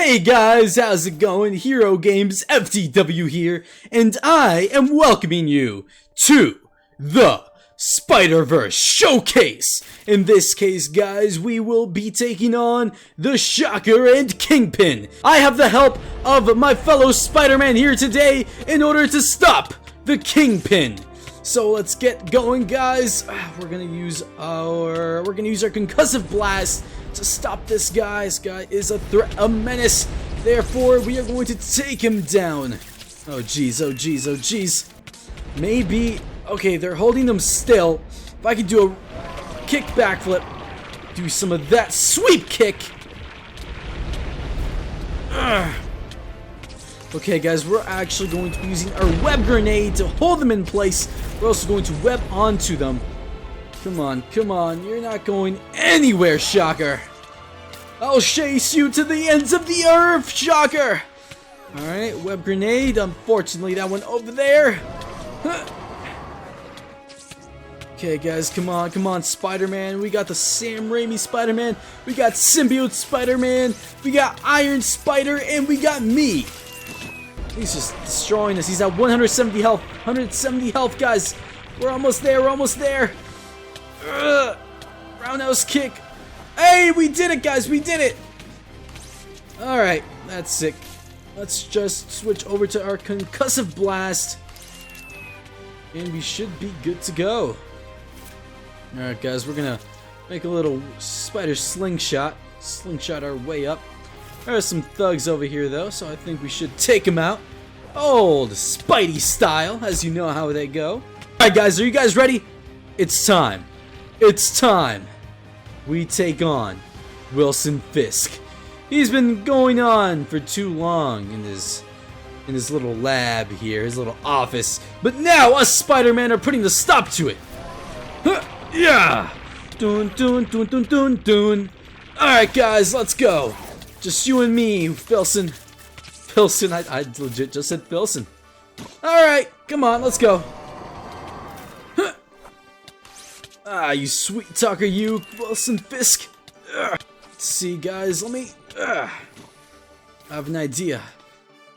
Hey guys, how's it going? HeroGamezFTW here, and I am welcoming you to the Spider-Verse Showcase. In this case, guys, we will be taking on the Shocker and Kingpin. I have the help of my fellow Spider-Man here today in order to stop the Kingpin. So let's get going, guys. We're gonna use our concussive blast to stop this guy. This guy is a threat, a menace. Therefore, we are going to take him down. Oh jeez, oh jeez, oh jeez. Maybe, okay, they're holding him still. If I could do a kick backflip, do some of that sweep kick. Okay, guys, we're actually going to be using our web grenade to hold them in place. We're also going to web onto them. Come on, come on, you're not going anywhere, Shocker. I'll chase you to the ends of the earth, Shocker. Alright, web grenade. Unfortunately, that went over there. Okay, guys, come on, Spider-Man. We got the Sam Raimi Spider-Man. We got Symbiote Spider-Man. We got Iron Spider, and we got me. He's just destroying us. He's at 170 health. 170 health, guys. We're almost there. We're almost there. Roundhouse kick. Hey, we did it, guys. We did it. Alright, that's sick. Let's just switch over to our concussive blast. And we should be good to go. Alright, guys. We're going to make a little spider slingshot. Slingshot our way up. There are some thugs over here, though, so I think we should take them out. Old Spidey style, as you know how they go. Alright, guys. Are you guys ready? It's time. It's time. We take on Wilson Fisk. He's been going on for too long in his little lab here, his little office. But now us Spider-Man are putting the stop to it. Huh, yeah. Dun dun dun dun dun dun. Alright, guys, let's go. Just you and me, Filson. Filson, I legit just said Filson. Alright, come on, let's go. Ah, you sweet talker, you, Wilson Fisk. Let's see, guys, let me... I have an idea.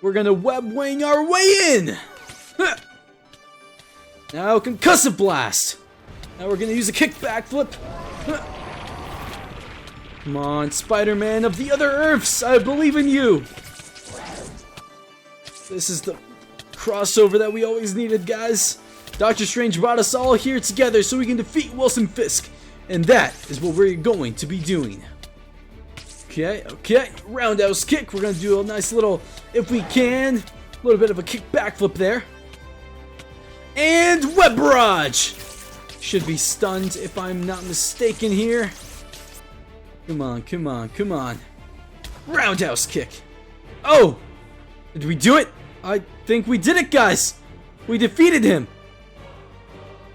We're gonna web wing our way in! Now, concussive blast! Now we're gonna use a kick backflip. Come on, Spider-Man of the other Earths, I believe in you! This is the crossover that we always needed, guys. Doctor Strange brought us all here together so we can defeat Wilson Fisk. And that is what we're going to be doing. Okay, okay. Roundhouse kick. We're going to do a nice little, if we can, a little bit of a kick backflip there. And web barrage. Should be stunned if I'm not mistaken here. Come on, come on, come on. Roundhouse kick. Oh! Did we do it? I think we did it, guys. We defeated him.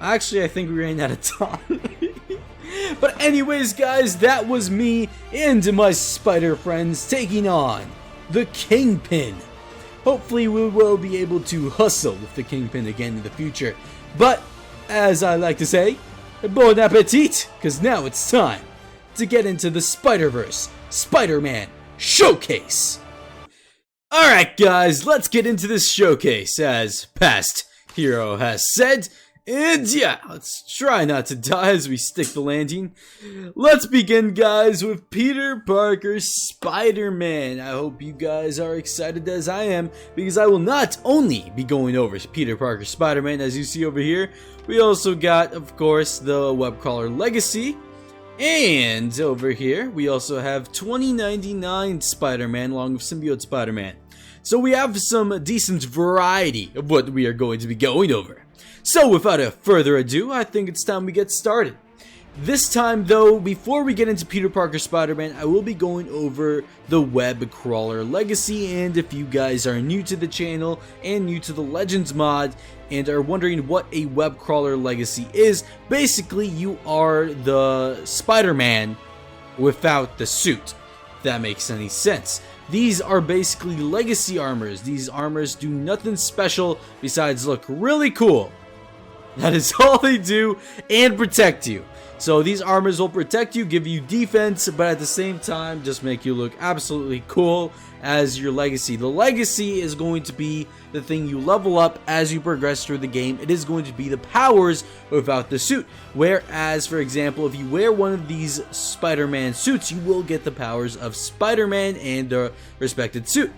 Actually, I think we ran out of time. But anyways, guys, that was me and my spider friends taking on the Kingpin. Hopefully, we will be able to hustle with the Kingpin again in the future. But, as I like to say, bon appetit, because now it's time to get into the Spider-Verse Spider-Man Showcase. Alright, guys, let's get into this showcase, as past hero has said. And yeah, let's try not to die as we stick the landing. Let's begin, guys, with Peter Parker's Spider-Man. I hope you guys are excited as I am, because I will not only be going over Peter Parker's Spider-Man, as you see over here. We also got, of course, the Webcrawler Legacy. And over here, we also have 2099 Spider-Man along with Symbiote Spider-Man. So we have some decent variety of what we are going to be going over. So without a further ado, I think it's time we get started. This time though, before we get into Peter Parker Spider-Man, I will be going over the Webcrawler Legacy, and if you guys are new to the channel and new to the Legends mod and are wondering what a Webcrawler Legacy is, basically you are the Spider-Man without the suit, if that makes any sense. These are basically legacy armors. These armors do nothing special besides look really cool. That is all they do, and protect you. So these armors will protect you, give you defense, but at the same time just make you look absolutely cool as your legacy. The legacy is going to be the thing you level up as you progress through the game. It is going to be the powers without the suit. Whereas, for example, if you wear one of these Spider-Man suits, you will get the powers of Spider-Man and the respected suit.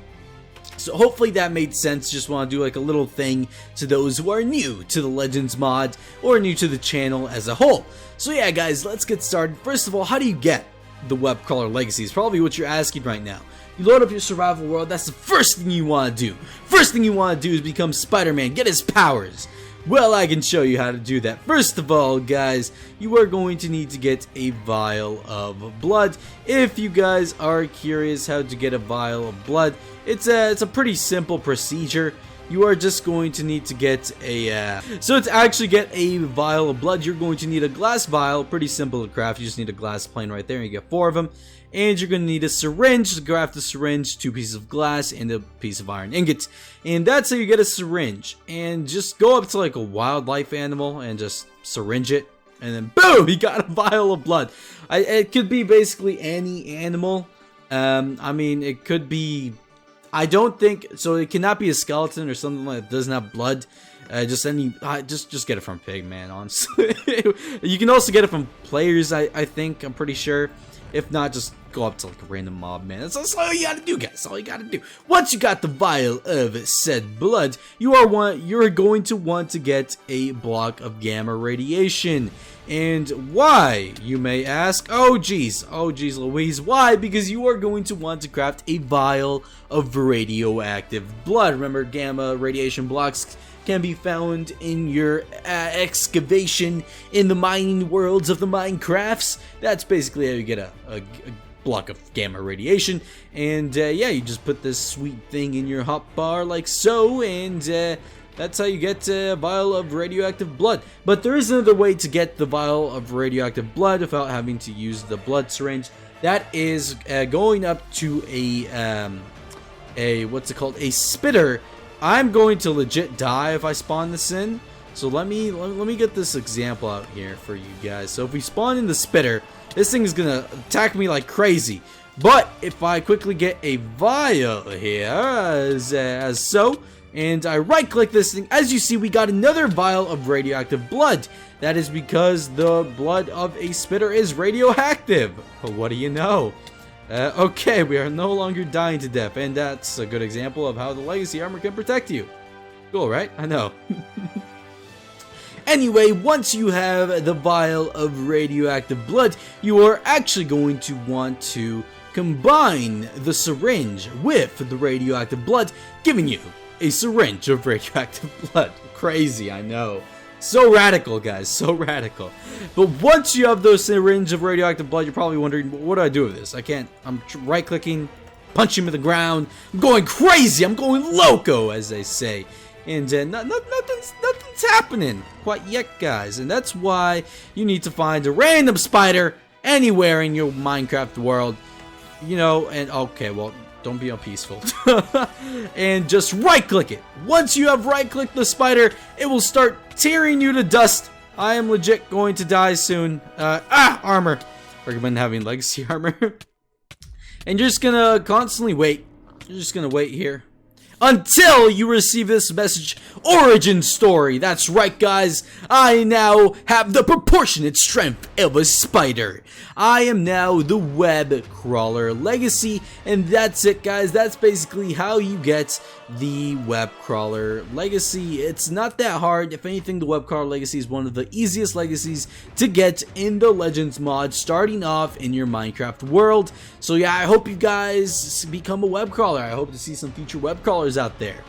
So hopefully that made sense. Just want to do like a little thing to those who are new to the Legends mod or new to the channel as a whole. So yeah guys, let's get started. First of all, how do you get the web crawler legacy? Is probably what you're asking right now. You load up your survival world, that's the first thing you want to do. First thing you want to do is become Spider-Man, get his powers. Well, I can show you how to do that. First of all, guys, you are going to need to get a vial of blood. If you guys are curious how to get a vial of blood, it's a pretty simple procedure. You are just going to need to get a, so to actually get a vial of blood, you're going to need a glass vial. Pretty simple to craft. You just need a glass plane right there, and you get 4 of them. And you're going to need a syringe to craft the syringe, 2 pieces of glass, and a piece of iron ingot. And that's how you get a syringe. And just go up to like a wildlife animal and just syringe it. And then boom, you got a vial of blood. It could be basically any animal. I mean, it could be, I don't think, so it cannot be a skeleton or something that doesn't have blood. Just get it from pig, man, honestly. You can also get it from players, I think, I'm pretty sure. If not, just go up to like a random mob, man. That's all you gotta do, guys. That's all you gotta do. Once you got the vial of said blood, you're going to want to get a block of gamma radiation. And why, you may ask? Oh geez Louise, why? Because you are going to want to craft a vial of radioactive blood. Remember, gamma radiation blocks can be found in your excavation in the mining worlds of the Minecrafts. That's basically how you get a block of gamma radiation. And yeah, you just put this sweet thing in your hotbar like so, and that's how you get a vial of radioactive blood. But there is another way to get the vial of radioactive blood without having to use the blood syringe. That is going up to a what's it called? A spitter. I'm going to legit die if I spawn this in. So let me get this example out here for you guys. So if we spawn in the spitter, this thing is gonna attack me like crazy. But if I quickly get a vial here, as so, and I right click this thing, as you see, we got another vial of radioactive blood. That is because the blood of a spitter is radioactive. What do you know? Okay, we are no longer dying to death, and that's a good example of how the legacy armor can protect you. Cool, right? I know. Anyway, once you have the vial of radioactive blood, you are actually going to want to combine the syringe with the radioactive blood, giving you a syringe of radioactive blood. Crazy, I know. So radical, guys, so radical. But once you have those syringe of radioactive blood, you're probably wondering, what do I do with this? I can't, I'm right-clicking, punching him in the ground, I'm going crazy, I'm going loco, as they say. And nothing's happening quite yet, guys. And that's why you need to find a random spider anywhere in your Minecraft world. You know, and okay, well, don't be unpeaceful. And just right-click it. Once you have right-clicked the spider, it will start tearing you to dust. I am legit going to die soon. Armor. Recommend having legacy armor. And you're just gonna constantly wait. You're just gonna wait here until you receive this message. Origin story. That's right, guys. I now have the proportionate strength of a spider. I am now the web crawler legacy, and that's it, guys. That's basically how you get the web crawler legacy. It's not that hard. If anything, the web crawler legacy is one of the easiest legacies to get in the Legends mod, starting off in your Minecraft world. So yeah, I hope you guys become a web crawler. I hope to see some future web crawlers out there.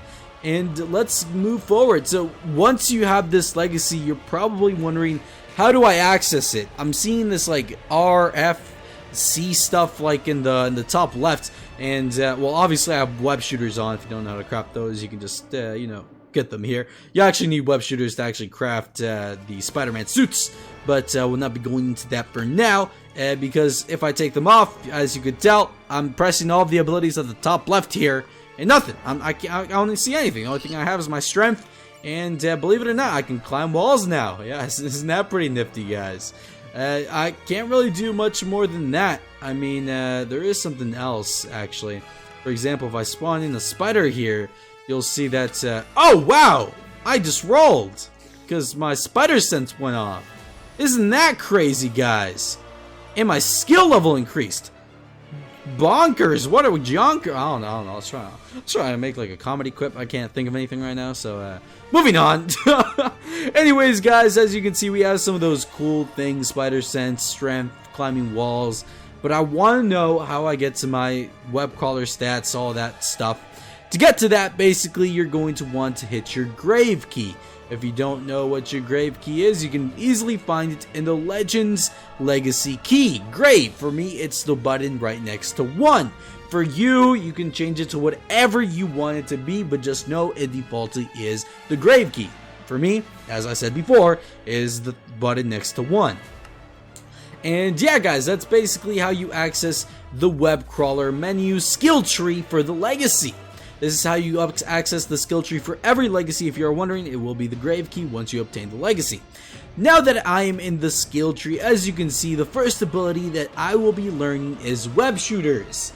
And let's move forward. So once you have this legacy, you're probably wondering, how do I access it? I'm seeing this like RFC stuff like in the top left, and well, obviously I have web shooters on. If you don't know how to craft those, you can just you know, get them here. You actually need web shooters to actually craft the Spider-Man suits, but we'll not be going into that for now, because if I take them off, as you could tell, I'm pressing all of the abilities at the top left here, and nothing. I only see anything. The only thing I have is my strength. And believe it or not, I can climb walls now. Yeah, isn't that pretty nifty, guys? I can't really do much more than that. I mean, there is something else, actually. For example, if I spawn in a spider here, you'll see that, oh, wow! I just rolled! Because my spider sense went off. Isn't that crazy, guys? And my skill level increased. Bonkers! What are we, jonker? I don't know. I was trying to make like a comedy quip. I can't think of anything right now, so moving on. Anyways, guys, as you can see, we have some of those cool things: spider sense, strength, climbing walls. But I want to know how I get to my web crawler stats, all that stuff. To get to that, basically, you're going to want to hit your grave key. If you don't know what your grave key is, you can easily find it in the Legends Legacy key. Grave, for me, it's the button right next to 1. For you, you can change it to whatever you want it to be, but just know it defaultly is the grave key. For me, as I said before, is the button next to 1. And yeah, guys, that's basically how you access the web crawler menu skill tree for the Legacy. This is how you access the skill tree for every Legacy. If you're wondering, it will be the grave key once you obtain the Legacy. Now that I am in the skill tree, as you can see, the first ability that I will be learning is Web Shooters.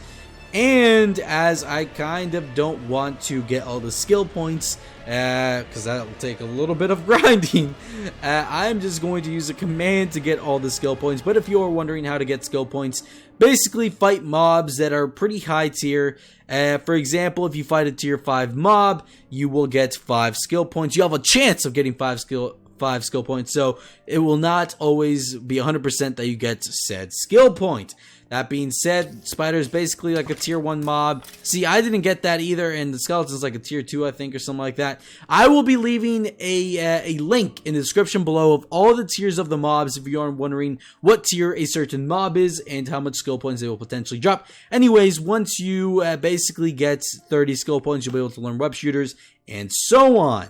And as I kind of don't want to get all the skill points, because that'll take a little bit of grinding, I'm just going to use a command to get all the skill points. But if you're wondering how to get skill points, basically fight mobs that are pretty high tier. For example, if you fight a tier 5 mob, you will get 5 skill points. You have a chance of getting 5 skill points, so it will not always be 100% that you get said skill point. That being said, Spider is basically like a tier 1 mob. See, I didn't get that either, and the Skeleton's like a tier 2, I think, or something like that. I will be leaving a link in the description below of all the tiers of the mobs if you are wondering what tier a certain mob is and how much skill points they will potentially drop. Anyways, once you basically get 30 skill points, you'll be able to learn Web Shooters and so on.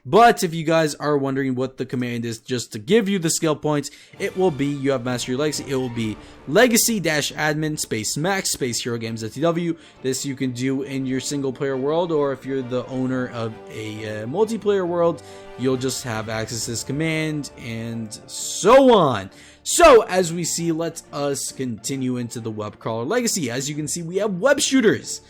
But if you guys are wondering what the command is just to give you the skill points, it will be, you have mastered your legacy, it will be legacy-admin space max space HeroGamezFTW. This you can do in your single player world, or if you're the owner of a multiplayer world, you'll just have access to this command and so on. So as we see, let us continue into the web crawler legacy. As you can see, we have Web Shooters.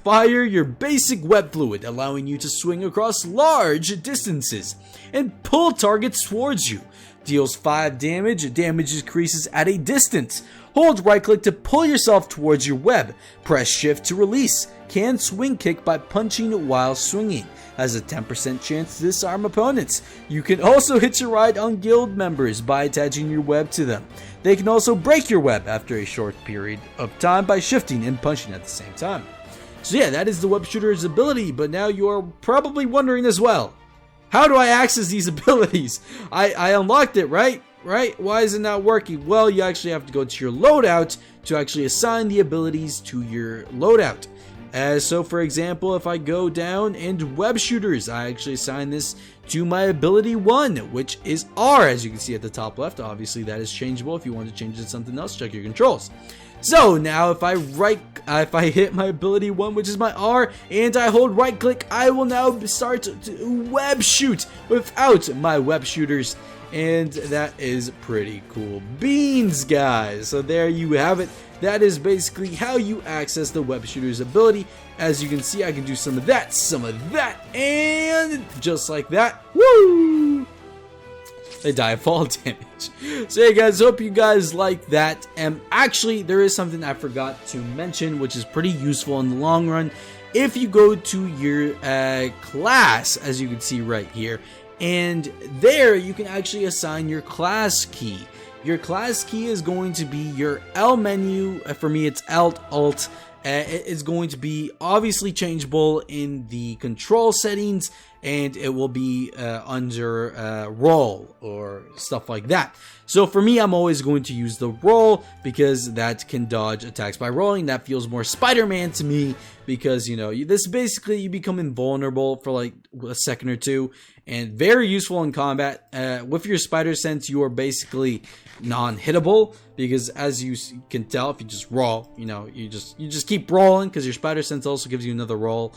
Fire your basic web fluid, allowing you to swing across large distances and pull targets towards you. Deals 5 damage. Damage increases at a distance. Hold right click to pull yourself towards your web. Press shift to release. Can swing kick by punching while swinging. Has a 10% chance to disarm opponents. You can also hitch a ride on guild members by attaching your web to them. They can also break your web after a short period of time by shifting and punching at the same time. So yeah, that is the Web Shooter's ability, but now you are probably wondering as well, how do I access these abilities? I unlocked it, right? Why is it not working? Well, you actually have to go to your loadout to actually assign the abilities to your loadout. So for example, if I go down and Web Shooters, I actually assign this to my ability 1, which is R, as you can see at the top left. Obviously that is changeable. If you want to change it to something else, check your controls. So now if I hit my ability 1, which is my R, and I hold right click, I will now start to web shoot without my Web Shooters. And that is pretty cool beans, guys. So there you have it. That is basically how you access the Web Shooter's ability. As you can see, I can do some of that, and just like that. Woo! They die of fall damage. So yeah, guys, hope you guys like that. Actually, there is something I forgot to mention, which is pretty useful in the long run. If you go to your class, as you can see right here, and there you can actually assign your class key. Your class key is going to be your L menu. For me, it's Alt. It is going to be obviously changeable in the control settings, and it will be under roll or stuff like that. So for me, I'm always going to use the roll because that can dodge attacks by rolling. That feels more Spider-Man to me because, you know, this basically you become invulnerable for like a second or two, and very useful in combat. With your spider sense, you are basically non-hittable because, as you can tell, if you just roll, you know, you just keep rolling because your spider sense also gives you another roll.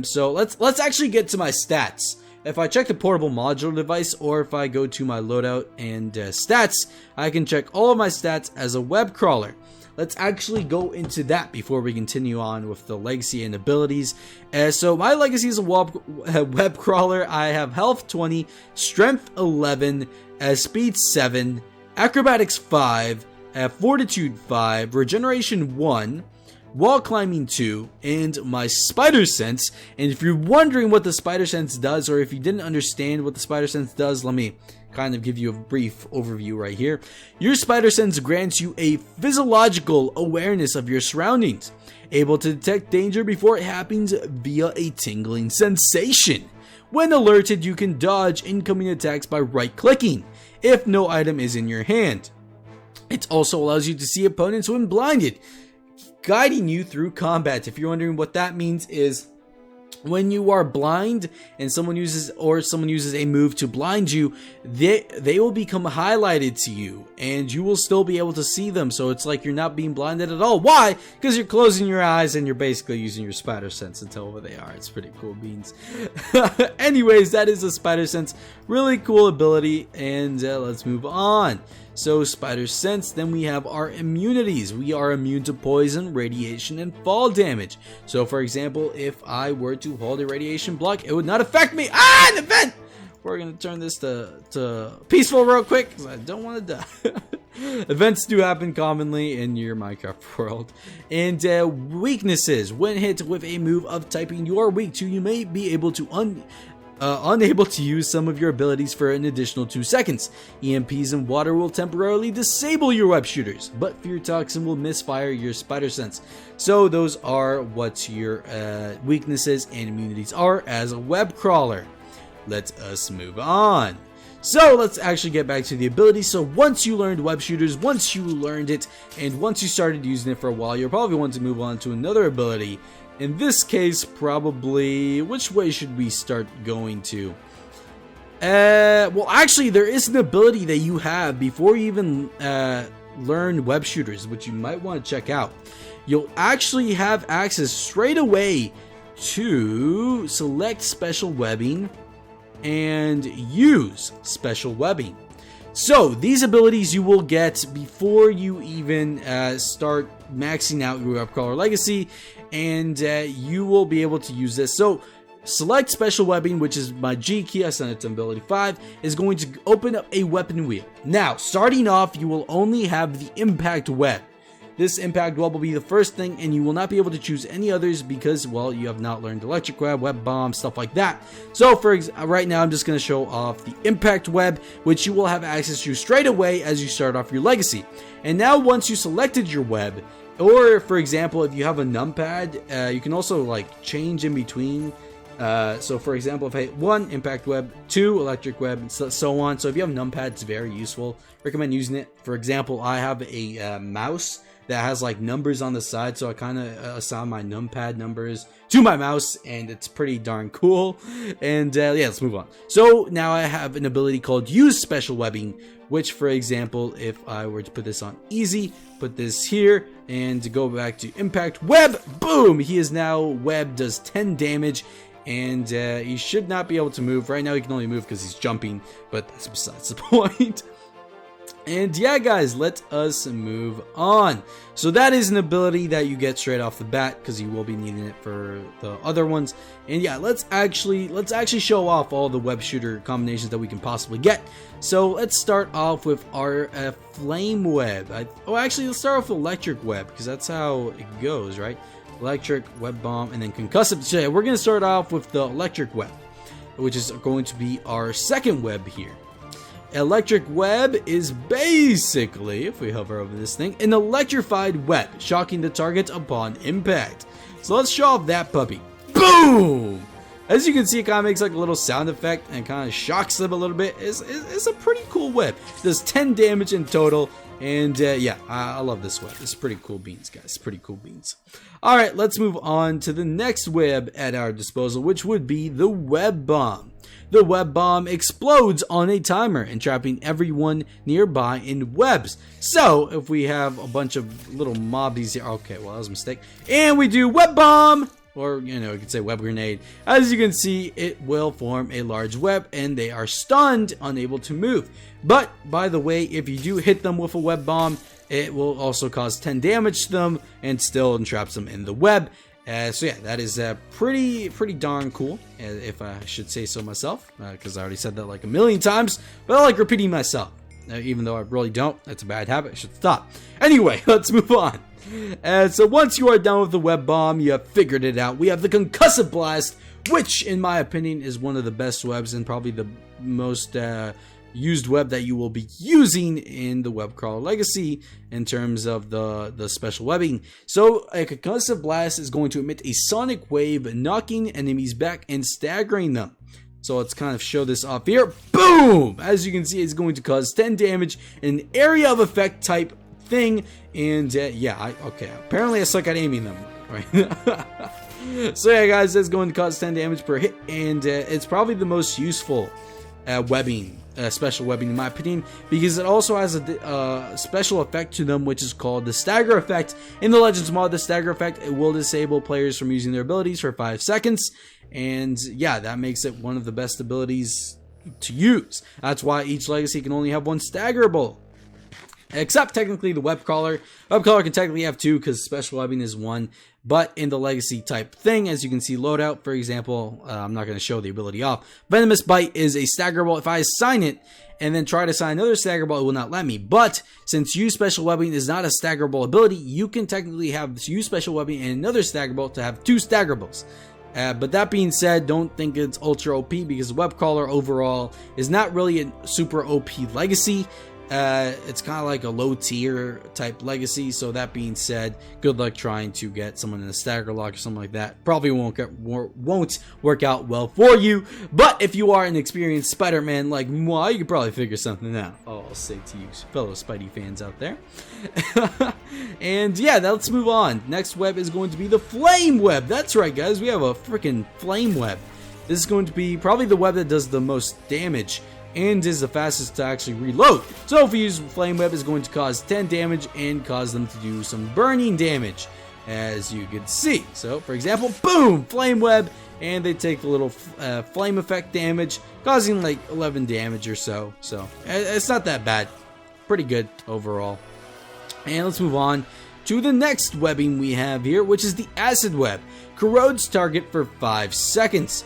So let's actually get to my stats. if I check the portable modular device, or if I go to my loadout and stats, I can check all of my stats as a web crawler. Let's actually go into that before we continue on with the legacy and abilities. So my legacy is a web crawler. I have health 20, strength 11, speed 7, acrobatics 5, fortitude 5, regeneration 1, wall climbing 2, and my spider sense. And if you're wondering what the spider sense does, or if you didn't understand what the spider sense does, let me kind of give you a brief overview right here. Your spider sense grants you a physiological awareness of your surroundings, able to detect danger before it happens via a tingling sensation. When alerted, you can dodge incoming attacks by right-clicking if no item is in your hand. It also allows you to see opponents when blinded, guiding you through combat. If you're wondering what that means, is when you are blind and someone uses a move to blind you, they will become highlighted to you and you will still be able to see them. So it's like you're not being blinded at all. Why? Because you're closing your eyes and you're basically using your spider sense to tell where they are. It's pretty cool beans. Anyways, that is a spider sense. Really cool ability, and let's move on. So spider sense, then we have our immunities. We are immune to poison, radiation, and fall damage. So for example, if I were to hold a radiation block, it would not affect me. An event! We're gonna turn this to peaceful real quick, because I don't want to die. Events do happen commonly in your Minecraft world. And weaknesses. When hit with a move of typing you are weak to, you may be able to unable to use some of your abilities for an additional 2 seconds. EMPs and water will temporarily disable your web shooters, but fear toxin will misfire your spider sense. So those are what your weaknesses and immunities are as a web crawler. Let us move on. So let's actually get back to the ability. So once you learned web shooters, once you learned it, and once you started using it for a while, you'll probably want to move on to another ability. In this case, probably, which way should we start going to? Well, actually, there is an ability that you have before you even learn web shooters, which you might want to check out. You'll actually have access straight away to select special webbing and use special webbing. So these abilities you will get before you even start maxing out your web crawler legacy, and you will be able to use this. So select special webbing, which is my G key, I sent it to ability 5, is going to open up a weapon wheel. Now starting off, you will only have the impact web. This impact web will be the first thing, and you will not be able to choose any others because, well, you have not learned electric web, web bomb, stuff like that. So for right now, I'm just going to show off the impact web, which you will have access to straight away as you start off your legacy. And now once you selected your web, or for example, if you have a numpad, you can also like change in between. So for example, if I hit 1, impact web, 2, electric web, and so on. So if you have numpad, it's very useful. Recommend using it. For example, I have a mouse that has like numbers on the side, so I kind of assign my numpad numbers to my mouse, and it's pretty darn cool. And yeah, let's move on. So now I have an ability called use special webbing, which for example, if I were to put this on easy, put this here, and to go back to impact web, boom, he is now web, does 10 damage, and he should not be able to move. Right now he can only move because he's jumping, but that's besides the point. And yeah, guys, let us move on. So that is an ability that you get straight off the bat because you will be needing it for the other ones. And yeah, let's actually show off all the web shooter combinations that we can possibly get. So let's start off with our flame web. Actually, let's start off with electric web because that's how it goes, right? Electric, web bomb, and then concussive. So yeah, we're going to start off with the electric web, which is going to be our second web here. Electric web is basically, if we hover over this thing, an electrified web, shocking the target upon impact. So let's show off that puppy. Boom! As you can see, it kind of makes like a little sound effect and kind of shocks them a little bit. It's a pretty cool web. It does 10 damage in total. And yeah, I love this web. It's pretty cool beans, guys. Pretty cool beans. Alright, let's move on to the next web at our disposal, which would be the web bomb. The web bomb explodes on a timer, entrapping everyone nearby in webs. So, if we have a bunch of little mobbies here, okay, well, that was a mistake. And we do web bomb! or you know, you could say web grenade. As you can see, it will form a large web and they are stunned, unable to move. But by the way, if you do hit them with a web bomb, it will also cause 10 damage to them and still entraps them in the web. So yeah, that is pretty darn cool, if I should say so myself, because I already said that like a million times, but I like repeating myself, even though I really don't. That's a bad habit. I should stop. Anyway, let's move on. So once you are done with the web bomb, you have figured it out. We have the concussive blast, which in my opinion is one of the best webs and probably the most used web that you will be using in the web crawler legacy in terms of the special webbing. So a concussive blast is going to emit a sonic wave, knocking enemies back and staggering them. So let's kind of show this off here. Boom! As you can see, it's going to cause 10 damage in an area of effect type thing. And yeah, okay, apparently I suck at aiming them, right? So yeah, guys, that's going to cause 10 damage per hit, and it's probably the most useful webbing, special webbing in my opinion, because it also has a special effect to them, which is called the stagger effect. In the Legends mod, the stagger effect, it will disable players from using their abilities for 5 seconds, and yeah, that makes it one of the best abilities to use. That's why each legacy can only have one staggerable. Except technically the web crawler. Web crawler can technically have 2 because special webbing is 1. But in the legacy type thing, as you can see, loadout, for example, I'm not going to show the ability off. Venomous Bite is a staggerable. If I assign it and then try to assign another staggerable, it will not let me. But since use special webbing is not a staggerable ability, you can technically have use special webbing and another staggerable to have 2 staggerables. But that being said, don't think it's ultra OP because the web crawler overall is not really a super OP legacy. It's kind of like a low tier type legacy. So that being said, good luck trying to get someone in a stagger lock or something like that. Probably won't work out well for you. But if you are an experienced Spider-Man like moi, you could probably figure something out. I'll say to you fellow Spidey fans out there. And yeah, let's move on. Next web is going to be the flame web. That's right, guys. We have a freaking flame web. This is going to be probably the web that does the most damage and is the fastest to actually reload. So if we use flame web, it's going to cause 10 damage and cause them to do some burning damage, as you can see. So for example, boom, flame web, and they take a little flame effect damage, causing like 11 damage or so. So it's not that bad, pretty good overall. And let's move on to the next webbing we have here, which is the acid web. Corrodes target for 5 seconds.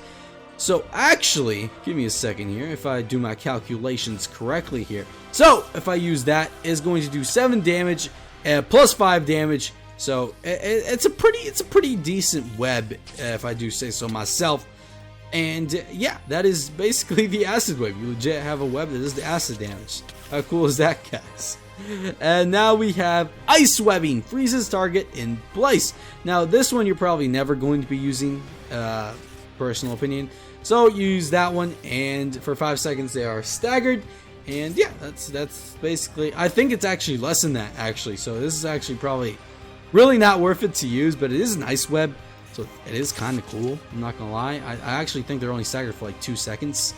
So actually, give me a second here if I do my calculations correctly here. So if I use that, it's going to do 7 damage plus 5 damage. So it's a pretty decent web, if I do say so myself. And yeah, that is basically the acid web. You legit have a web that does the acid damage. How cool is that, guys? And now we have ice webbing, freezes target in place. Now this one you're probably never going to be using, personal opinion. So use that one, and for 5 seconds they are staggered. And yeah, that's basically, I think it's actually less than that actually. So this is actually probably really not worth it to use, but it is an ice web, so it is kind of cool. I'm not gonna lie. I actually think they're only staggered for like 2 seconds.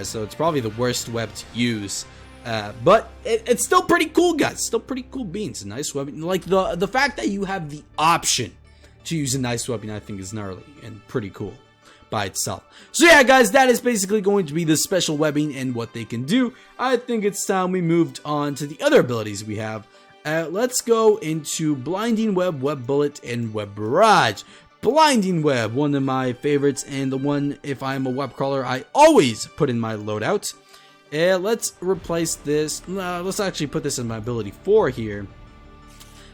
So it's probably the worst web to use. But it's still pretty cool, guys. Still pretty cool beans. A nice webbing. Like the fact that you have the option to use a nice webbing, I think is gnarly and pretty cool by itself. So yeah, guys, that is basically going to be the special webbing and what they can do. I think it's time we moved on to the other abilities we have. Let's go into Blinding Web, Web Bullet, and Web Barrage. Blinding Web, one of my favorites, and the one, if I'm a web crawler, I always put in my loadout. Let's replace this. Let's actually put this in my ability 4 here.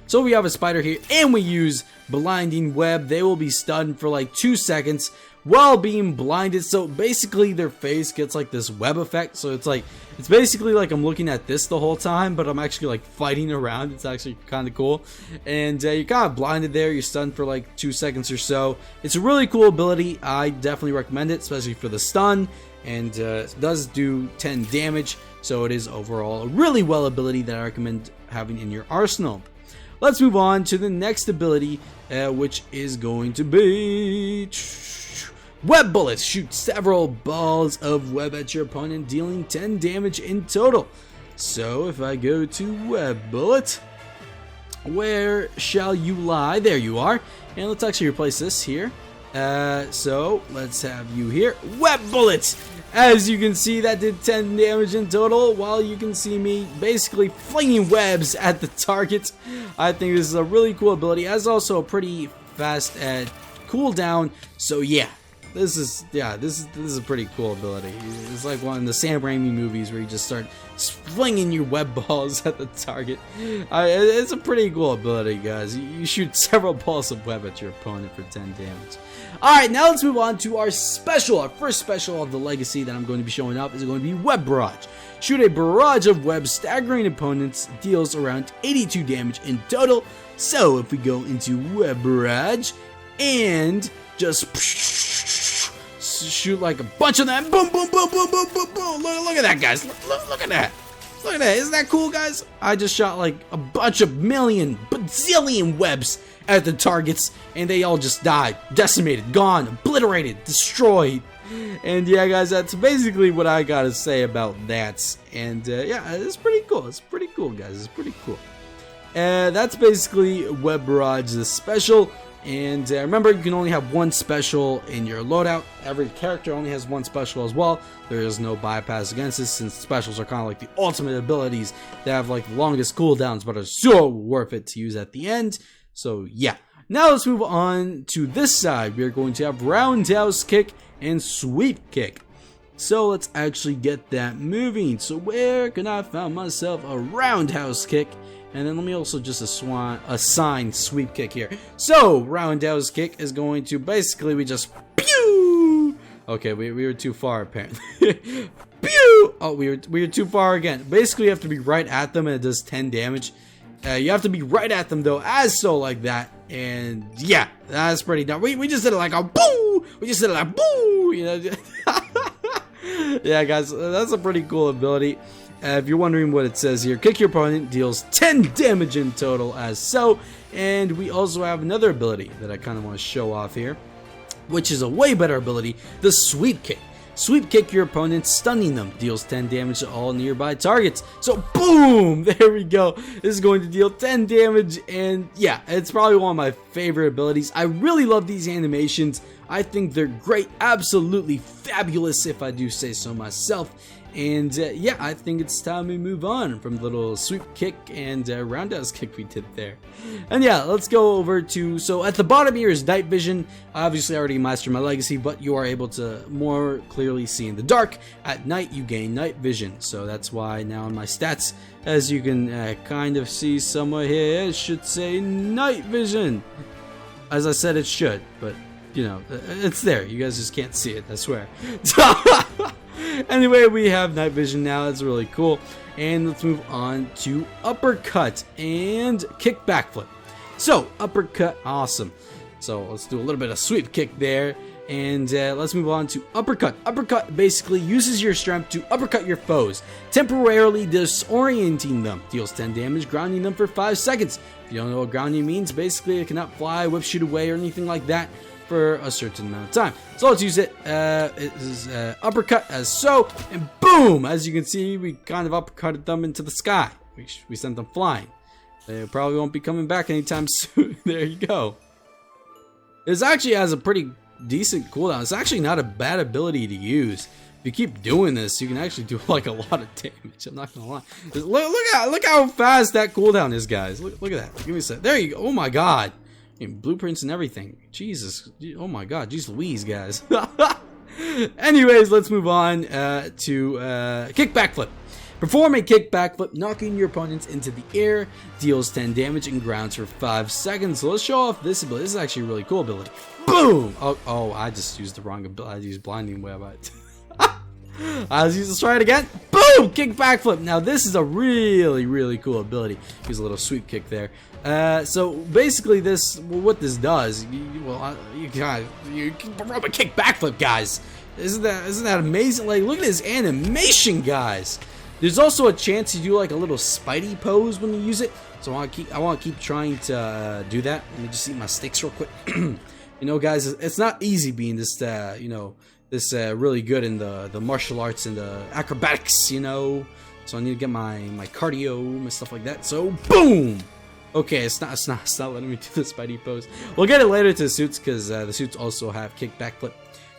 So we have a spider here, and we use Blinding Web. They will be stunned for like 2 seconds while being blinded. So basically their face gets like this web effect. So it's basically like I'm looking at this the whole time, but I'm actually like fighting around. It's actually kind of cool. And you're kind of blinded there. You're stunned for like 2 seconds or so. It's a really cool ability. I definitely recommend it, especially for the stun. And it does do 10 damage. So it is overall a really well ability that I recommend having in your arsenal. Let's move on to the next ability, which is going to be Web Bullets. Shoot several balls of web at your opponent, dealing 10 damage in total. So if I go to Web Bullet, Where shall you lie? There you are. And let's actually replace this here. So let's have you here. Web bullets! As you can see, that did 10 damage in total, while you can see me basically flinging webs at the target. I think this is a really cool ability. It has also a pretty fast cooldown. So yeah, this is a pretty cool ability. It's like one of the Sam Raimi movies where you just start flinging your web balls at the target. It's a pretty cool ability, guys. You shoot several balls of web at your opponent for 10 damage. Alright, now let's move on to our special. Our first special of the legacy that I'm going to be showing up is going to be Web Barrage. Shoot a barrage of webs staggering opponents, deals around 82 damage in total. So if we go into Web Barrage and just shoot like a bunch of them, boom, boom, boom, boom, boom, boom, boom. Look at that, guys. Look at that. Look at that. Isn't that cool, guys? I just shot like a bunch of bazillion webs at the targets, and they all just died, decimated, gone, obliterated, destroyed. And yeah, guys, that's basically what I gotta say about that. And yeah, it's pretty cool. It's pretty cool, guys. It's pretty cool. That's basically Web Barrage, the special. And remember, you can only have one special in your loadout. Every character only has one special as well. There is no bypass against this, since specials are kind of like the ultimate abilities that have like the longest cooldowns but are so worth it to use at the end. So yeah, now let's move on to this side. We're going to have Roundhouse Kick and Sweep Kick. So let's actually get that moving. So where can I find myself a Roundhouse Kick? And then let me also just assign Sweep Kick here. So Roundhouse Kick is going to basically, we just pew. Okay, we were too far apparently. Pew. Oh, we were too far again. Basically, you have to be right at them, and it does 10 damage. You have to be right at them though, as so like that. And yeah, that's pretty dumb. We just did it like a boo. We just did it like boo. You know. Yeah, guys, that's a pretty cool ability. If you're wondering what it says here, kick your opponent, deals 10 damage in total as so. And we also have another ability that I kind of want to show off here, which is a way better ability, the Sweep Kick. Sweep Kick your opponent, stunning them, deals 10 damage to all nearby targets. So boom, there we go. This is going to deal 10 damage, and yeah, it's probably one of my favorite abilities. I really love these animations. I think they're great, absolutely fabulous if I do say so myself. And yeah, I think it's time we move on from the little Sweep Kick and Roundhouse Kick we did there. And yeah, let's go over to, so at the bottom here is Night Vision. Obviously I already mastered my legacy, but you are able to more clearly see in the dark. At night you gain Night Vision, so that's why now in my stats, as you can kind of see somewhere here, it should say Night Vision. As I said, it should, but you know, it's there. You guys just can't see it, I swear. Anyway, we have Night Vision now. That's really cool. And let's move on to Uppercut and Kick Backflip. So, Uppercut, awesome. So, let's do a little bit of Sweep Kick there. And let's move on to Uppercut. Uppercut basically uses your strength to uppercut your foes, temporarily disorienting them. Deals 10 damage, grounding them for 5 seconds. If you don't know what grounding means, basically it cannot fly, whip, shoot away, or anything like that for a certain amount of time. So let's use it. It is uppercut as so, and boom! As you can see, we kind of uppercutted them into the sky. We sent them flying. They probably won't be coming back anytime soon. There you go. This actually has a pretty decent cooldown. It's actually not a bad ability to use. If you keep doing this, you can actually do like a lot of damage. I'm not gonna lie. Look how fast that cooldown is, guys. Look at that. Give me a sec. There you go. Oh my god. Blueprints and everything. Jesus. Oh my god. Jeez Louise, guys. Anyways, let's move on to Kick Backflip. Perform a kick backflip, knocking your opponents into the air, deals 10 damage and grounds for 5 seconds. So let's show off this ability. This is actually a really cool ability. Boom! Oh, I just used the wrong ability. I used Blinding Web. Let's try it again. Boom! Kick backflip. Now this is a really cool ability. Use a little sweep kick there. So basically, what this does, you can perform a kick backflip, guys. Isn't that amazing? Like, look at this animation, guys. There's also a chance you do like a little Spidey pose when you use it. So I want to keep trying to do that. Let me just eat my sticks real quick. You know, guys, it's not easy being this really good in the martial arts and the acrobatics, you know. So I need to get my cardio and stuff like that. So boom, Okay, it's not letting me do the Spidey pose. We'll get it later to the suits, because the suits also have kick backflip.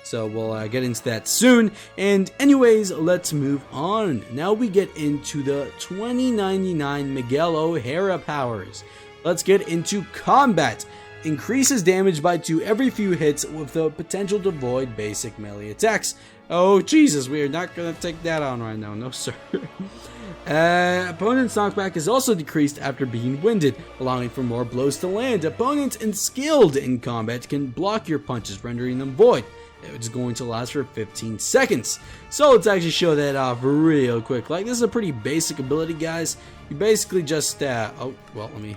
So we'll get into that soon. And anyways, let's move on. Now we get into the 2099 Miguel O'Hara powers. Let's get into combat. Increases damage by 2 every few hits with the potential to avoid basic melee attacks. Oh Jesus, we are not going to take that on right now. No sir. Opponent's knockback is also decreased after being winded, allowing for more blows to land. Opponents skilled in combat can block your punches, rendering them void. It's going to last for 15 seconds. So let's actually show that off real quick. Like, this is a pretty basic ability, guys. You basically just, oh, well, let me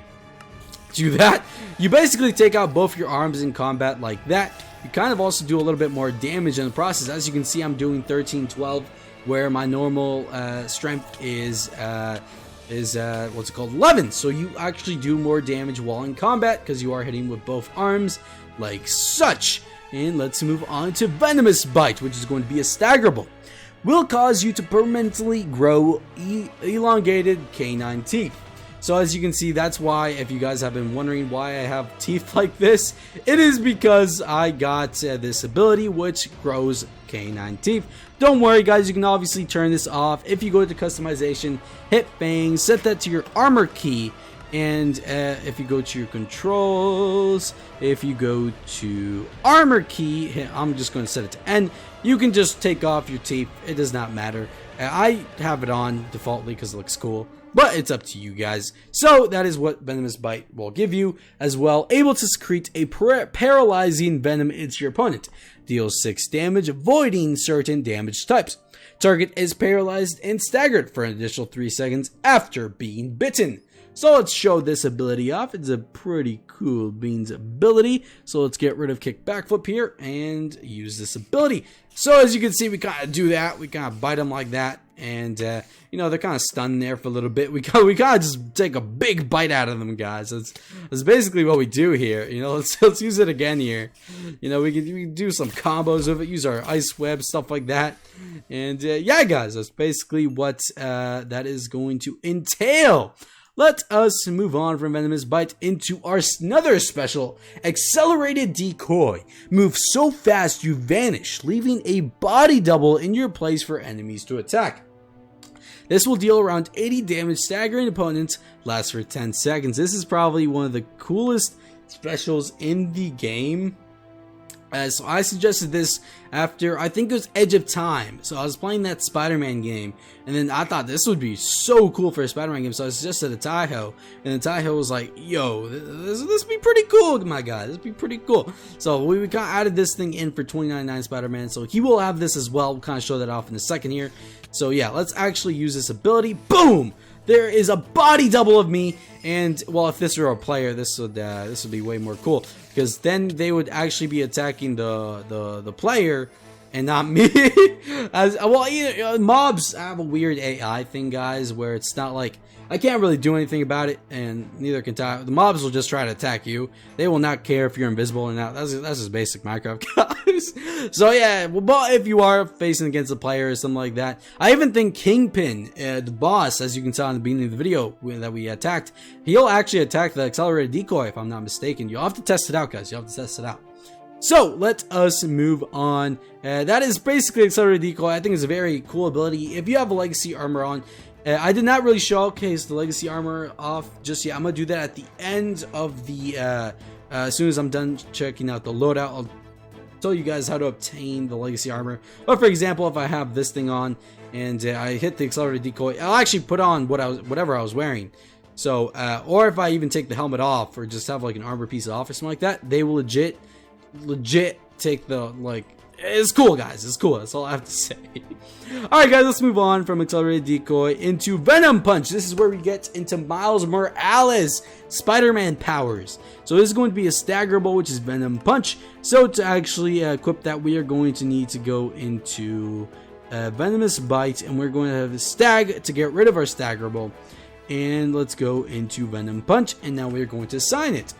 do that. You basically take out both your arms in combat like that. You kind of also do a little bit more damage in the process. As you can see, I'm doing 13-12, where my normal strength is what's it called, 11. So you actually do more damage while in combat because you are hitting with both arms like such. And let's move on to Venomous Bite, which is going to be a staggerable. Will cause you to permanently grow elongated canine teeth. So as you can see, that's why, if you guys have been wondering why I have teeth like this, it is because I got this ability which grows canine teeth. Don't worry guys, you can obviously turn this off. If you go to customization, hit fangs, set that to your armor key, and if you go to your controls, if you go to armor key, I'm just going to set it to N. You can just take off your teeth, it does not matter. I have it on defaultly because it looks cool, but it's up to you guys. So that is what Venomous Bite will give you as well. Able to secrete a paralyzing venom into your opponent. Deals 6 damage, avoiding certain damage types. Target is paralyzed and staggered for an additional 3 seconds after being bitten. So let's show this ability off. It's a pretty cool beans ability. So let's get rid of kick backflip here and use this ability. So as you can see, we kind of do that. We kind of bite them like that. And, you know, they're kind of stunned there for a little bit. We kind of just take a big bite out of them, guys. That's basically what we do here. You know, let's use it again here. You know, we can do some combos with it. Use our ice web, stuff like that. And, yeah, guys, that's basically what that is going to entail. Let us move on from Venomous Bite into our another special, Accelerated Decoy. Move so fast you vanish, leaving a body double in your place for enemies to attack. This will deal around 80 damage, staggering opponents, lasts for 10 seconds. This is probably one of the coolest specials in the game. So I suggested this after, I think it was Edge of Time. So I was playing that Spider-Man game, and then I thought this would be so cool for a Spider-Man game. So I suggested a Tihyo, and the Tihyo was like, yo, this would be pretty cool, my guy. This would be pretty cool. So we kind of added this thing in for 2099 Spider-Man. So he will have this as well. We'll kind of show that off in a second here. So yeah, let's actually use this ability. Boom! There is a body double of me, and well, if this were a player, this would be way more cool, because then they would actually be attacking the player and not me. As well, you know, mobs have a weird AI thing, guys, where it's not like I can't really do anything about it, and neither can the mobs will just try to attack you. They will not care if you're invisible or not. That's just basic Minecraft, guys. So yeah, well, but if you are facing against a player or something like that, I even think Kingpin, the boss, as you can tell in the beginning of the video that we attacked, he'll actually attack the accelerated decoy, if I'm not mistaken. You'll have to test it out, guys. You'll have to test it out. So let us move on. That is basically accelerated decoy. I think it's a very cool ability. If you have a legacy armor on, I did not really showcase the legacy armor off just yet. I'm gonna do that at the end of the as soon as I'm done checking out the loadout. I'll tell you guys how to obtain the legacy armor. But for example, if I have this thing on and I hit the accelerated decoy, I'll actually put on whatever I was wearing. So or if I even take the helmet off or just have like an armor piece off or something like that, they will legit take the, like, it's cool, guys. It's cool. That's all I have to say. Alright, guys, let's move on from Accelerated Decoy into Venom Punch. This is where we get into Miles Morales' Spider-Man powers. So this is going to be a staggerable, which is Venom Punch. So to actually equip that, we are going to need to go into Venomous Bite, and we're going to have a stag to get rid of our staggerable. And let's go into Venom Punch, and now we're going to assign it.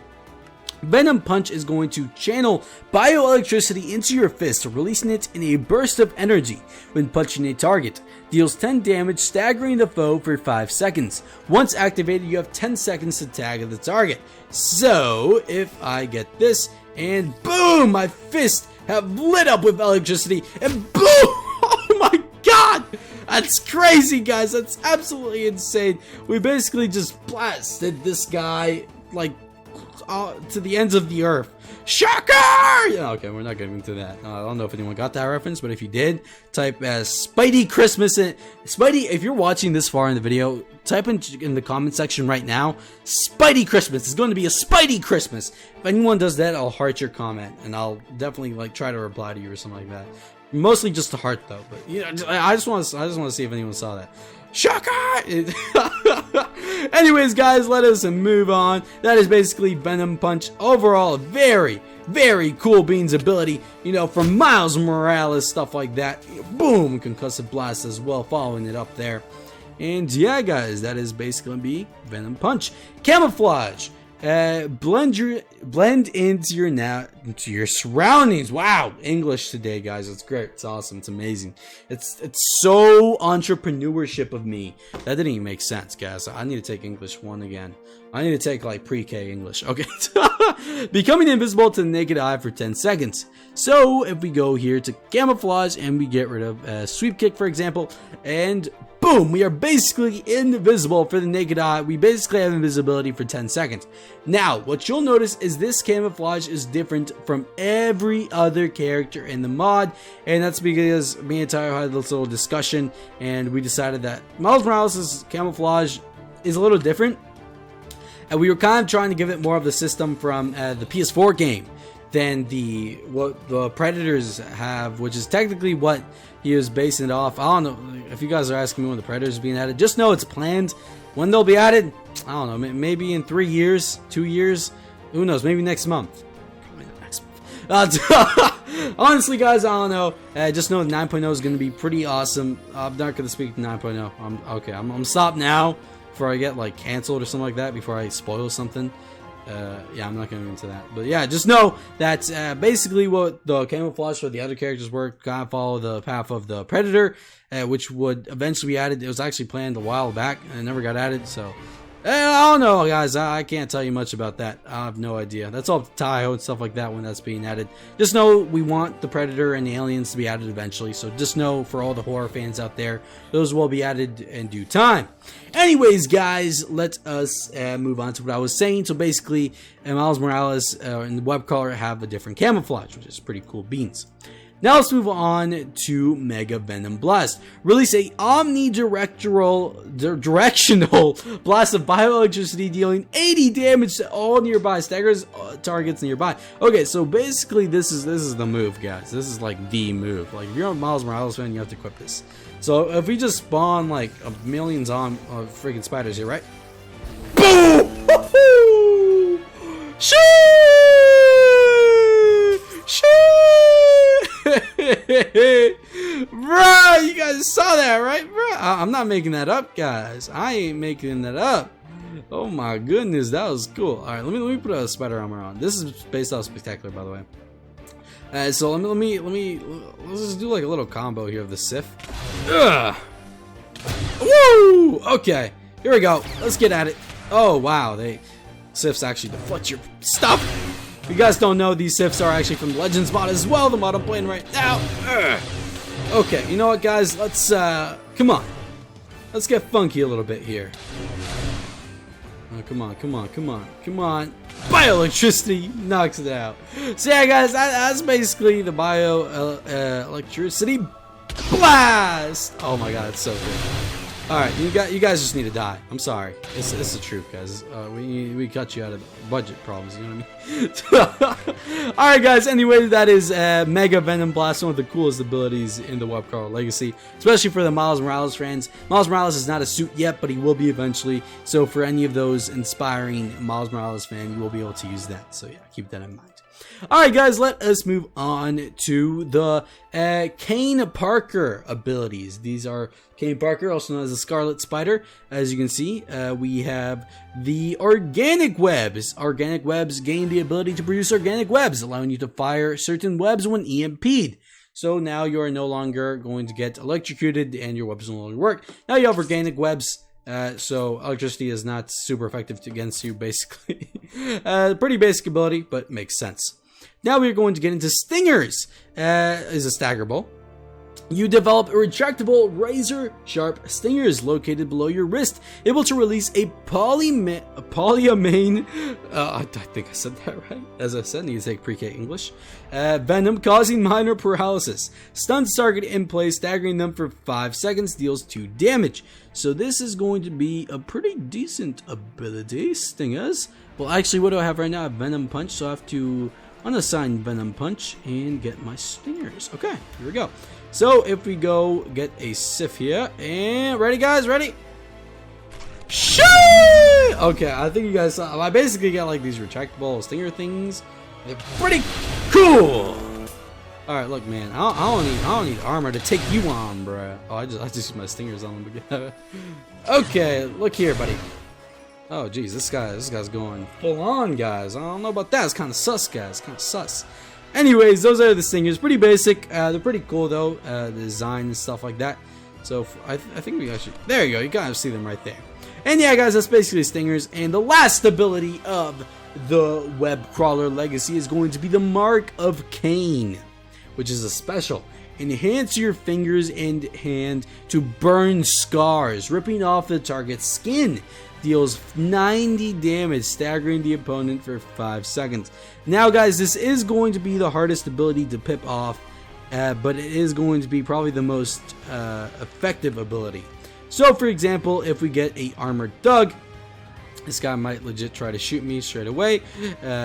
Venom Punch is going to channel bioelectricity into your fist, releasing it in a burst of energy when punching a target. Deals 10 damage, staggering the foe for 5 seconds. Once activated, you have 10 seconds to tag the target. So, if I get this, and boom, my fists have lit up with electricity, and boom! Oh my god! That's crazy, guys. That's absolutely insane. We basically just blasted this guy, like, to the ends of the earth. Shocker! Yeah, okay, we're not getting into that. I don't know if anyone got that reference, but if you did, type Spidey Christmas in. Spidey, if you're watching this far in the video, type in the comment section right now, Spidey Christmas. It's going to be a Spidey Christmas. If anyone does that, I'll heart your comment, and I'll definitely like try to reply to you or something like that. Mostly just a heart though, but you know, I just want to see if anyone saw that. Shocker! Anyways, guys, let us move on. That is basically Venom Punch. Overall, a very, very cool Beans ability. You know, from Miles Morales, stuff like that. Boom! Concussive Blast as well, following it up there. And yeah, guys, that is basically going to be Venom Punch. Camouflage. Blend into your surroundings. Wow, English today, guys. It's great. It's awesome. It's amazing. It's so entrepreneurship of me. That didn't even make sense, guys. I need to take English 1 again. I need to take like pre-K English. Okay. Becoming invisible to the naked eye for 10 seconds. So if we go here to camouflage and we get rid of sweep kick, for example, and boom, we are basically invisible for the naked eye. We basically have invisibility for 10 seconds. Now, what you'll notice is this camouflage is different from every other character in the mod, and that's because me and Tihyo had this little discussion, and we decided that Miles Morales' camouflage is a little different, and we were kind of trying to give it more of the system from the PS4 game than what the Predators have, which is technically what he was basing it off. I don't know if you guys are asking me when the Predators are being added. Just know it's planned. When they'll be added, I don't know. Maybe in 3 years, 2 years. Who knows? Maybe next month. Probably not next month. Honestly, guys, I don't know. Just know 9.0 is going to be pretty awesome. I'm not going to speak to 9.0. Okay, I'm stopped now before I get like canceled or something like that. Before I spoil something. Yeah, I'm not going to go into that. But yeah, just know that basically what the camouflage for the other characters were, kind of follow the path of the Predator, which would eventually be added. It was actually planned a while back, and it never got added, so I don't know, guys. I can't tell you much about that. I have no idea. That's all Tihyo and stuff like that when that's being added. Just know we want the Predator and the aliens to be added eventually. So just know for all the horror fans out there, those will be added in due time. Anyways, guys, let us move on to what I was saying. So basically, Miles Morales and the web color have a different camouflage, which is pretty cool beans. Now let's move on to Mega Venom Blast. Release a omnidirectional blast of bioelectricity dealing 80 damage to all nearby, staggers targets nearby. Okay, so basically this is the move, guys. This is like the move. Like if you're a Miles Morales fan, you have to equip this. So if we just spawn like millions on freaking spiders here, right? Boom! Shoo! Shoo! Bro, you guys saw that, right, bro? I'm not making that up, guys. I ain't making that up. Oh my goodness, that was cool. All right, let me put a spider armor on. This is based off Spectacular, by the way. So let's just do like a little combo here of the Sif. Ugh. Woo! Okay, here we go. Let's get at it. Oh wow, Sifs actually deflect your stuff. If you guys don't know, these Sifs are actually from the Legends mod as well, the mod I'm playing right now. Ugh. Okay, you know what, guys? Let's, come on. Let's get funky a little bit here. Oh, come on. Bioelectricity knocks it out. So yeah, guys, that's basically the bioelectricity blast. Oh my god, it's so good. Alright, you guys just need to die. I'm sorry. It's the truth, guys. We cut you out of budget problems, you know what I mean? Alright, guys, anyway, that is Mega Venom Blast, one of the coolest abilities in the Web Crawler Legacy, especially for the Miles Morales fans. Miles Morales is not a suit yet, but he will be eventually, so for any of those inspiring Miles Morales fans, you will be able to use that. So yeah, keep that in mind. Alright guys, let us move on to the Kane Parker abilities. These are Kane Parker, also known as the Scarlet Spider. As you can see, we have the Organic Webs. Organic Webs gain the ability to produce organic webs, allowing you to fire certain webs when EMP'd. So now you are no longer going to get electrocuted and your webs no longer work. Now you have Organic Webs. So electricity is not super effective against you, basically. Pretty basic ability, but makes sense. Now we're going to get into Stingers. Is a stagger bow. You develop a retractable razor-sharp stingers located below your wrist, able to release a polyamine. I think I said that right. As I said, I need to take pre-K English. Venom, causing minor paralysis. Stuns target in place, staggering them for 5 seconds, deals 2 damage. So this is going to be a pretty decent ability. Stingers. Well, actually, what do I have right now? I have Venom Punch, so I have to unassign Venom Punch and get my Stingers. Okay, here we go. So if we go get a Sif here, and ready guys, ready? Shoo! Okay, I think you guys saw, I basically got like these retractable stinger things. They're pretty cool. Alright, look man, I don't need armor to take you on, bruh. Oh, I just used my stingers on them again. Okay, look here, buddy. Oh geez, this guy's going full on, guys. I don't know about that. It's kinda sus, guys. Kinda sus. Anyways, those are the stingers. Pretty basic. They're pretty cool though. The design and stuff like that. So I think we actually, there you go. You kind of see them right there. And yeah, guys, that's basically stingers. And the last ability of the web crawler legacy is going to be the Mark of Cain, which is a special. Enhance your fingers and hand to burn scars, ripping off the target's skin. Deals 90 damage, staggering the opponent for 5 seconds. Now guys, this is going to be the hardest ability to pip off, but it is going to be probably the most effective ability. So for example, if we get a Armored Thug, this guy might legit try to shoot me straight away.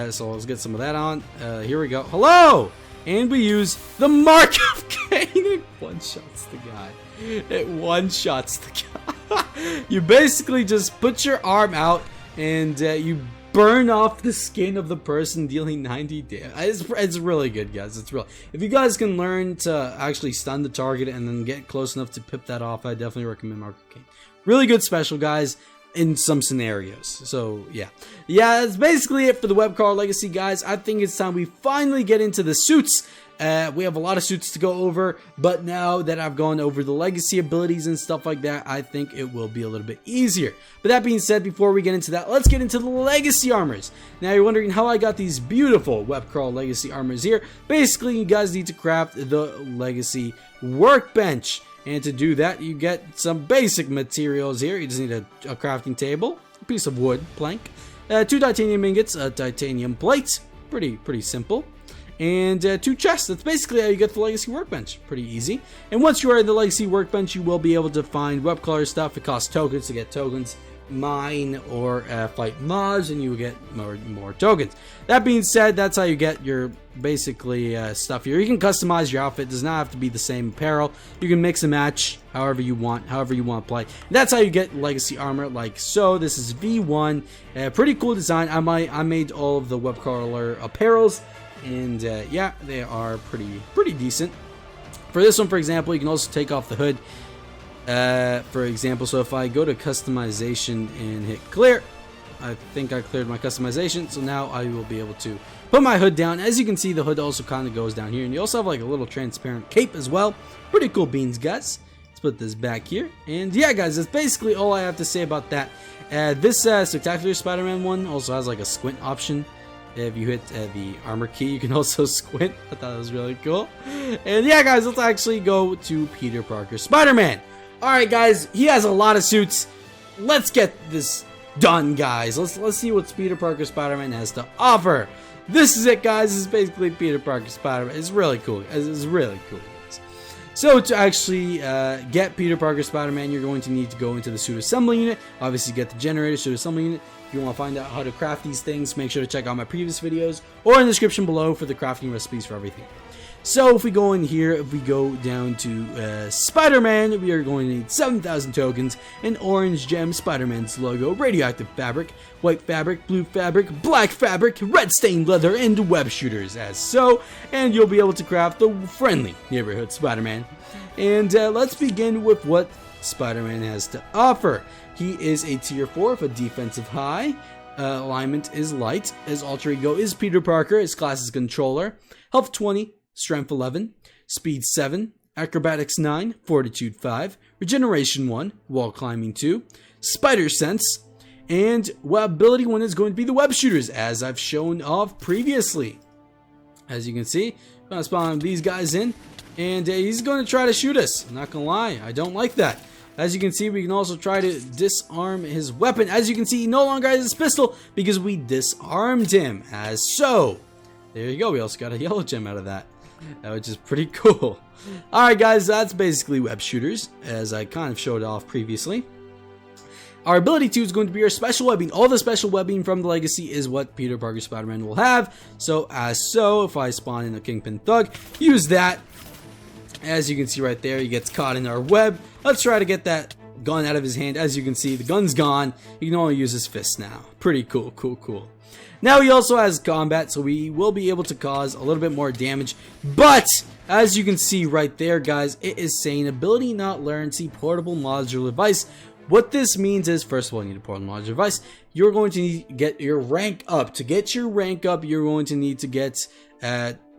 So let's get some of that on. Here we go. Hello! And we use the Mark of Cain. It one-shots the guy. It one-shots the guy. You basically just put your arm out and you burn off the skin of the person, dealing 90 damage. It's really good, guys. It's real. If you guys can learn to actually stun the target and then get close enough to pip that off, I definitely recommend Mark of Cain. Really good special, guys, in some scenarios. So yeah, that's basically it for the Webcrawler Legacy, guys. I think it's time we finally get into the suits. We have a lot of suits to go over, but now that I've gone over the legacy abilities and stuff like that, I think it will be a little bit easier. But that being said, before we get into that, let's get into the legacy armors. Now you're wondering how I got these beautiful Webcrawl legacy armors here. Basically, you guys need to craft the legacy workbench. And to do that, you get some basic materials here. You just need a crafting table, a piece of wood, plank, 2 titanium ingots, a titanium plate. Pretty simple. And 2 chests. That's basically how you get the legacy workbench. Pretty easy. And once you are in the legacy workbench, you will be able to find Webcrawler stuff. It costs tokens to get tokens, mine, or fight mobs, and you will get more tokens. That being said, that's how you get your basically stuff here. You can customize your outfit. It does not have to be the same apparel. You can mix and match however you want to play. And that's how you get legacy armor, like so. This is V1. Pretty cool design. I made all of the Webcrawler apparels. And yeah, they are pretty decent. For this one, for example, you can also take off the hood. For example, so if I go to customization and hit clear, I think I cleared my customization. So now I will be able to put my hood down. As you can see, the hood also kind of goes down here. And you also have like a little transparent cape as well. Pretty cool beans, guys. Let's put this back here. And yeah, guys, that's basically all I have to say about that. This Spectacular Spider-Man one also has like a squint option. If you hit the armor key, you can also squint. I thought that was really cool. And yeah, guys, let's actually go to Peter Parker Spider-Man. Alright, guys, he has a lot of suits. Let's get this done, guys. Let's see what Peter Parker Spider-Man has to offer. This is it, guys. This is basically Peter Parker Spider-Man. It's really cool. It's really cool, guys. So to actually get Peter Parker Spider-Man, you're going to need to go into the suit assembly unit. Obviously, get the generator suit assembly unit. If you want to find out how to craft these things, make sure to check out my previous videos or in the description below for the crafting recipes for everything. So if we go in here, if we go down to Spider-Man, we are going to need 7,000 tokens, an orange gem, Spider-Man's logo, radioactive fabric, white fabric, blue fabric, black fabric, red stained leather, and web shooters as so, and you'll be able to craft the friendly neighborhood Spider-Man. And let's begin with what Spider-Man has to offer. He is a tier 4 with a defensive high. Alignment is light. His alter ego is Peter Parker. His class is controller. Health 20, strength 11, speed 7, acrobatics 9, fortitude 5, regeneration 1, wall climbing 2, spider sense, and ability 1 is going to be the web shooters, as I've shown off previously. As you can see, I'm going to spawn these guys in, and he's going to try to shoot us. I'm not going to lie, I don't like that. As you can see, we can also try to disarm his weapon. As you can see, he no longer has his pistol because we disarmed him, as so. There you go, we also got a yellow gem out of that, which is pretty cool. Alright guys, that's basically web shooters, as I kind of showed off previously. Our ability 2 is going to be our special webbing. All the special webbing from the Legacy is what Peter Parker Spider-Man will have. So, if I spawn in a Kingpin Thug, use that. As you can see right there, he gets caught in our web. Let's try to get that gun out of his hand. As you can see, the gun's gone. He can only use his fists now. Pretty cool, cool. Now he also has combat, so we will be able to cause a little bit more damage. But, as you can see right there, guys, it is saying ability not learned, see portable modular device. What this means is, first of all, you need a portable modular device. You're going to need to get your rank up. To get your rank up, you're going to need to get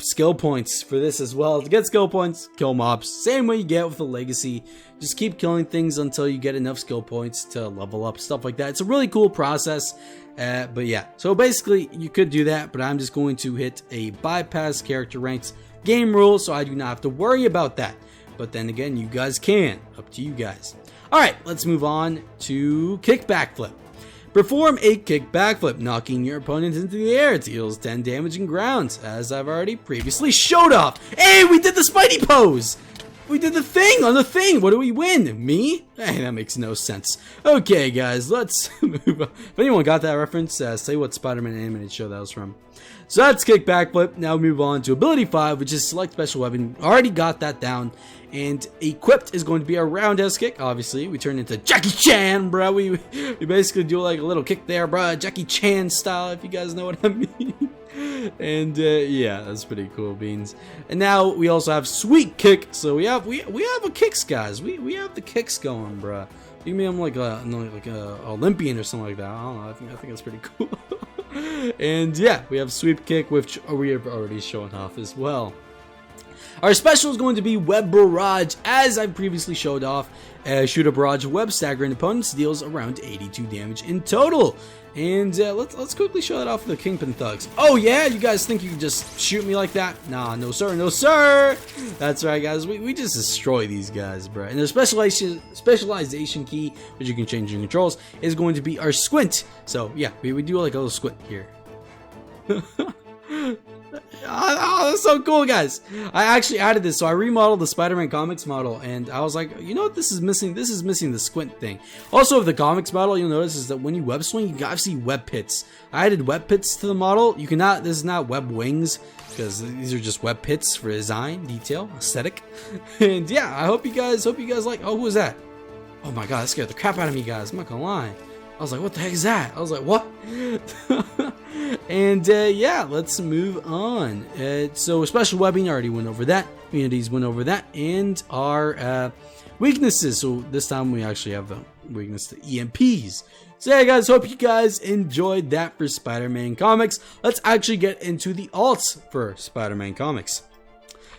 skill points for this as well. To get skill points, kill mobs. Same way you get with the Legacy. Just keep killing things until you get enough skill points to level up, stuff like that. It's a really cool process. But yeah, so basically you could do that, but I'm just going to hit a bypass character ranks game rule, so I do not have to worry about that. But then again, you guys can. Up to you guys. Alright, let's move on to kick backflip. Perform a kick backflip, knocking your opponent into the air. It deals 10 damage and grounds, as I've already previously showed off. Hey, we did the Spidey pose! We did the thing on the thing. What do we win? Me? Hey, that makes no sense. Okay, guys, let's move on. If anyone got that reference, say what Spider-Man animated show that was from. So that's kick backflip. Now we move on to ability 5, which is select special weapon. Already got that down. And equipped is going to be a roundhouse kick. Obviously, we turn into Jackie Chan, bro. We basically do like a little kick there, bro. Jackie Chan style, if you guys know what I mean. And yeah, that's pretty cool beans. And now we also have sweet kick. So we have a kicks, guys. We have the kicks going, bro. You mean I'm like a Olympian or something like that? I don't know. I think that's pretty cool. And yeah, we have sweep kick, which we have already shown off as well. Our special is going to be Web Barrage, as I previously showed off. Shoot a barrage of web staggering opponents, deals around 82 damage in total. And let's quickly show that off for the Kingpin Thugs. Oh yeah, you guys think you can just shoot me like that? Nah, no sir, no sir. That's right, guys. We just destroy these guys, bro. And the specialization key, which you can change in controls, is going to be our squint. So yeah, we do like a little squint here. Oh, that's so cool, guys. I actually added this, so I remodeled the Spider-Man comics model, and I was like, you know what, this is missing the squint thing. Also, with the comics model, you'll notice is that when you web swing, you gotta see web pits. I added web pits to the model. You cannot, this is not web wings, because these are just web pits for design, detail, aesthetic. And yeah, I hope you guys like. Oh, who was that? Oh my god, that scared the crap out of me, guys. I'm not gonna lie. I was like, what the heck is that? I was like, what? And yeah, let's move on. So special webbing, already went over that. Communities went over that. And our weaknesses. So this time we actually have the weakness to EMPs. So yeah, guys, hope you guys enjoyed that for Spider-Man Comics. Let's actually get into the alts for Spider-Man Comics.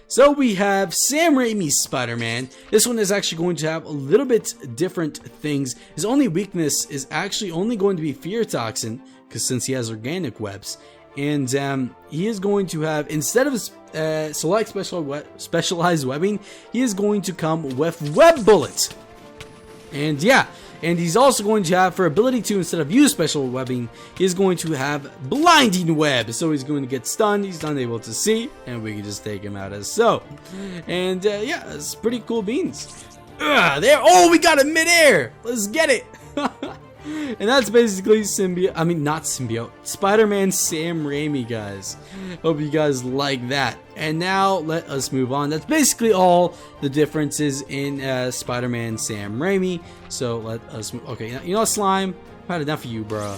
So we have Sam Raimi's Spider-Man. This one is actually going to have a little bit different things. His only weakness is actually only going to be Fear Toxin, because since he has organic webs. And he is going to have, instead of select specialized webbing, he is going to come with Web Bullet. And yeah, and he's also going to have, for ability 2, instead of use special webbing, he's going to have Blinding Web. So he's going to get stunned, he's unable to see, and we can just take him out as so. And yeah, it's pretty cool beans. There, oh, we got it midair. Let's get it. And that's basically Spider-Man Sam Raimi, guys. Hope you guys like that. And now let us move on. That's basically all the differences in Spider-Man Sam Raimi. So let us move. Okay, you know, Slime, I've had enough of you, bruh.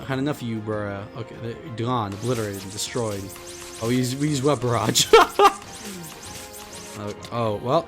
Had enough of you, bruh. Okay, they're gone, obliterated, destroyed. Oh, we use Web Barrage. Oh, well.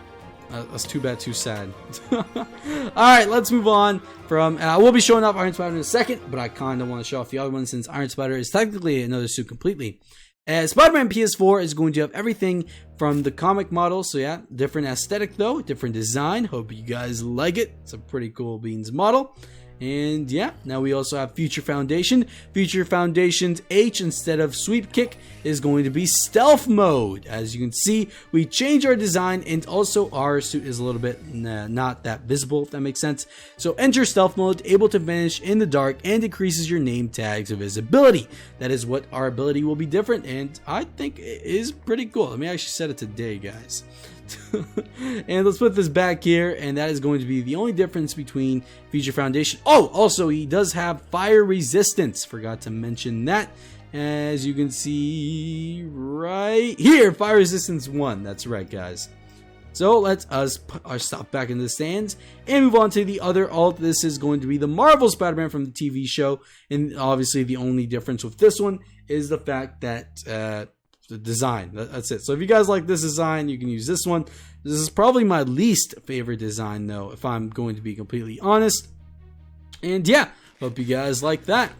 That's too bad, too sad. Alright, let's move on from... I will be showing off Iron Spider in a second, but I kind of want to show off the other one since Iron Spider is technically another suit completely. Spider-Man PS4 is going to have everything from the comic model, so yeah, different aesthetic though, different design. Hope you guys like it. It's a pretty cool beans model. And yeah, now we also have Future Foundation. Future Foundation's H instead of Sweep Kick is going to be Stealth Mode. As you can see, we change our design, and also our suit is a little bit not that visible, if that makes sense. So enter Stealth Mode, able to vanish in the dark, and increases your name tag's visibility. That is what our ability will be different, and I think it is pretty cool. Let me actually set it today, guys. And let's put this back here, and that is going to be the only difference between Future Foundation. Oh, also he does have fire resistance. Forgot to mention that. As you can see right here, fire resistance 1. That's right, guys. So let's put our stuff back in the stands and move on to the other alt. This is going to be the Marvel Spider-Man from the TV show, and obviously the only difference with this one is the fact that the design. That's it. So if you guys like this design, you can use this one. This is probably my least favorite design though, if I'm going to be completely honest. And yeah, hope you guys like that.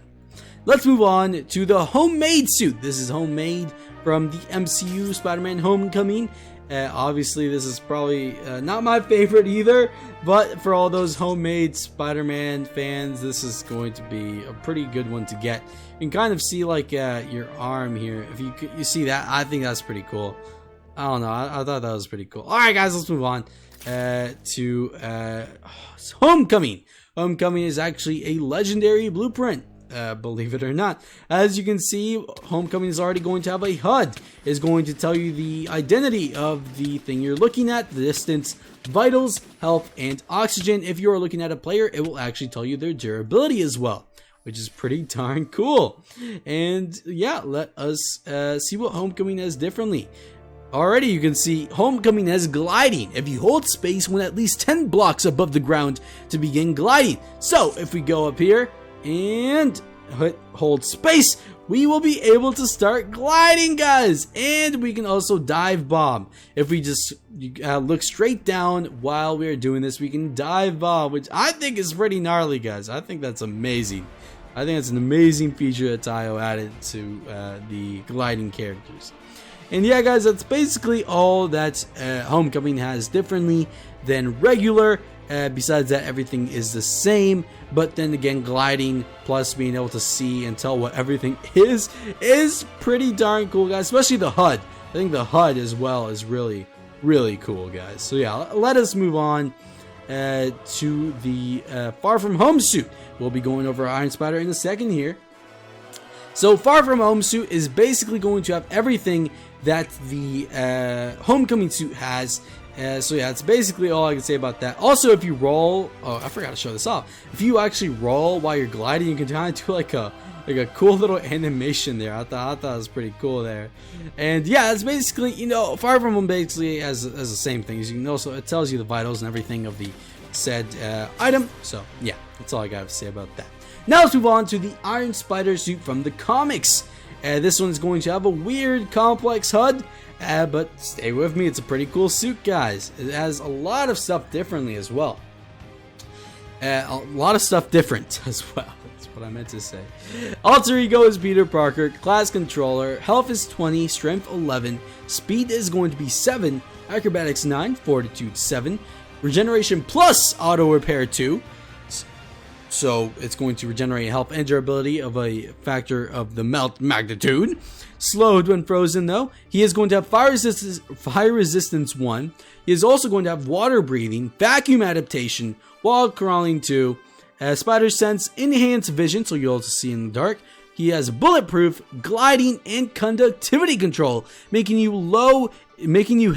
Let's move on to the homemade suit. This is homemade from the MCU Spider-Man Homecoming. Obviously this is probably not my favorite either, but for all those homemade Spider-Man fans, this is going to be a pretty good one to get. You can kind of see like your arm here. If you see that, I think that's pretty cool. I don't know, I thought that was pretty cool. Alright guys, let's move on to Homecoming. Homecoming is actually a legendary blueprint. Believe it or not. As you can see, Homecoming is already going to have a HUD. It's going to tell you the identity of the thing you're looking at, the distance, vitals, health, and oxygen. If you are looking at a player, it will actually tell you their durability as well, which is pretty darn cool. And yeah, let us see what Homecoming has differently. Already you can see Homecoming has gliding. If you hold space when at least 10 blocks above the ground to begin gliding. So if we go up here and hold space, we will be able to start gliding, guys. And we can also dive bomb. If we just look straight down while we're doing this, we can dive bomb, which I think is pretty gnarly, guys. I think that's amazing. I think it's an amazing feature that Tihyo added to the gliding characters. And yeah, guys, that's basically all that Homecoming has differently than regular. Besides that, everything is the same, but then again, gliding plus being able to see and tell what everything is pretty darn cool, guys. Especially the HUD. I think the HUD as well is really, really cool, guys. So yeah, let us move on to the Far From Home suit. We'll be going over Iron Spider in a second here. So Far From Home suit is basically going to have everything that the Homecoming suit has. So yeah, that's basically all I can say about that. Also, if you roll, oh, I forgot to show this off. If you actually roll while you're gliding, you can kind of do like a cool little animation there. I thought it was pretty cool there. And yeah, it's basically, you know, Far From Home basically has the same things. You can also, it tells you the vitals and everything of the said item. So yeah, that's all I got to say about that. Now let's move on to the Iron Spider suit from the comics. This one's going to have a weird, complex HUD. But stay with me, it's a pretty cool suit, guys. It has a lot of stuff differently as well. A lot of stuff different as well. That's what I meant to say. Alter Ego is Peter Parker. Class Controller. Health is 20. Strength 11. Speed is going to be 7. Acrobatics 9. Fortitude 7. Regeneration plus Auto Repair 2. So it's going to regenerate health and durability of a factor of the melt magnitude. Slowed when frozen though. He is going to have fire resistance 1. He is also going to have water breathing, vacuum adaptation, wall crawling 2, spider sense, enhanced vision, so you'll also see in the dark. He has bulletproof, gliding, and conductivity control, giving you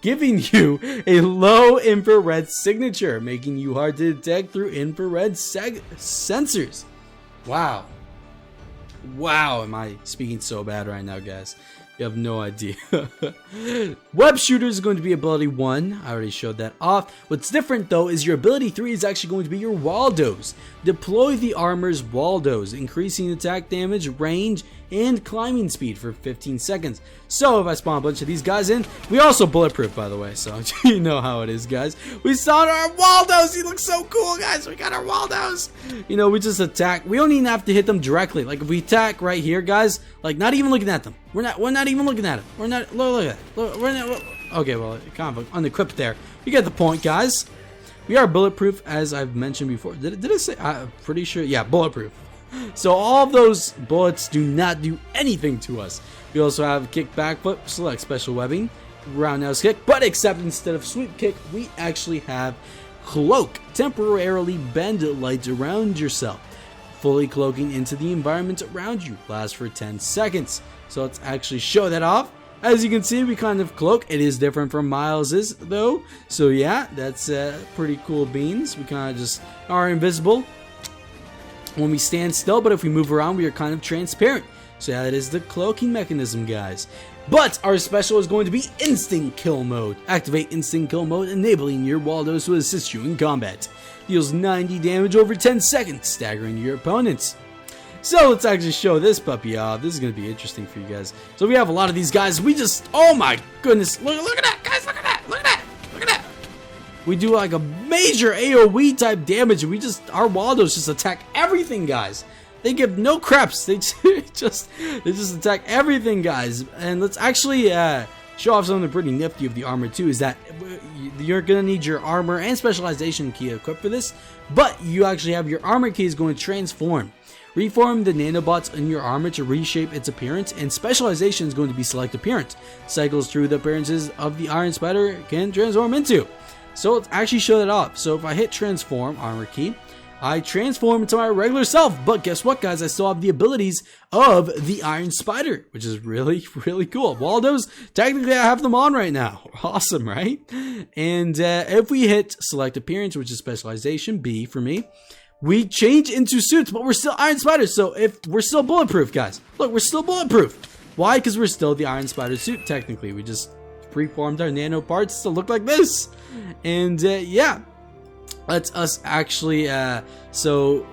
giving you a low infrared signature, making you hard to detect through infrared sensors. Wow. Wow, am I speaking so bad right now, guys? You have no idea. Web Shooter is going to be ability 1. I already showed that off. What's different though is your ability 3 is actually going to be your Waldos. Deploy the armor's Waldos, increasing attack damage, range, and climbing speed for 15 seconds. So if I spawn a bunch of these guys in, we also bulletproof, by the way, so you know how it is, guys. We saw our Waldos. He looks so cool, guys. We got our Waldos. You know, we just attack. We don't even have to hit them directly. Like if we attack right here, guys, like not even looking at them. We're not even looking at them. We're not look at that. We're not, okay, well, kind of unequipped there. You get the point, guys. We are bulletproof, as I've mentioned before. Did it say? I'm pretty sure. Yeah, bulletproof. So all of those bullets do not do anything to us. We also have kick, backflip, select special webbing, roundhouse kick, but except instead of sweep kick, we actually have cloak. Temporarily bend light around yourself, fully cloaking into the environment around you. Lasts for 10 seconds. So let's actually show that off. As you can see, we kind of cloak. It is different from Miles's though. So yeah, that's pretty cool beans. We kind of just are invisible when we stand still, but if we move around, we are kind of transparent. So yeah, that is the cloaking mechanism, guys. But our special is going to be Instant Kill Mode. Activate Instant Kill Mode, enabling your Waldos to assist you in combat. Deals 90 damage over 10 seconds, staggering your opponents. So let's actually show this puppy off. This is going to be interesting for you guys. So we have a lot of these guys. We just, oh my goodness, look at that, guys, look at that, look at that, look at that. We do like a major AoE type damage, and our Waldos just attack everything, guys. They give no craps. They just attack everything, guys. And let's actually show off something pretty nifty of the armor too. Is that you're gonna need your armor and specialization key equipped for this, but you actually have your armor key is going to transform. Reform the nanobots in your armor to reshape its appearance, and specialization is going to be select appearance. Cycles through the appearances of the Iron Spider can transform into. So let's actually show that off. So if I hit transform, armor key, I transform into my regular self. But guess what, guys? I still have the abilities of the Iron Spider, which is really, really cool. Waldos, technically I have them on right now. Awesome, right? And if we hit select appearance, which is specialization, B for me, we change into suits, but we're still Iron Spiders. So if we're still bulletproof, guys. Look, we're still bulletproof. Why? Because we're still the Iron Spider suit, technically. We just preformed our nano parts to look like this. And yeah, let's us actually so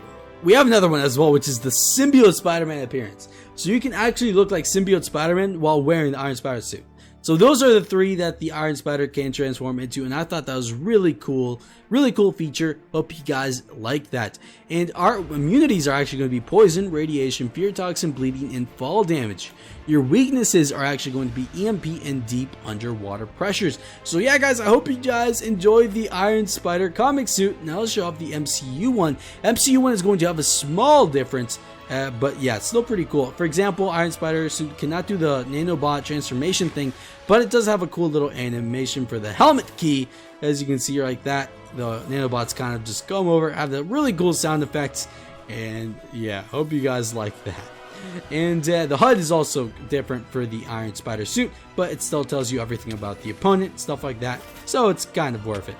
we have another one as well, which is the Symbiote Spider-Man appearance. So you can actually look like Symbiote Spider-Man while wearing the Iron Spider suit. So those are the three that the Iron Spider can transform into, and I thought that was really cool feature. Hope you guys like that. And our immunities are actually going to be poison, radiation, fear toxin, bleeding, and fall damage. Your weaknesses are actually going to be EMP and deep underwater pressures. So yeah, guys, I hope you guys enjoyed the Iron Spider comic suit. Now let's show off the MCU one. MCU one is going to have a small difference, but yeah, it's still pretty cool. For example, Iron Spider suit cannot do the nanobot transformation thing, but it does have a cool little animation for the helmet key. As you can see like that, the nanobots kind of just come over, have the really cool sound effects, and yeah, hope you guys like that. And the HUD is also different for the Iron Spider suit, but it still tells you everything about the opponent, stuff like that, so it's kind of worth it.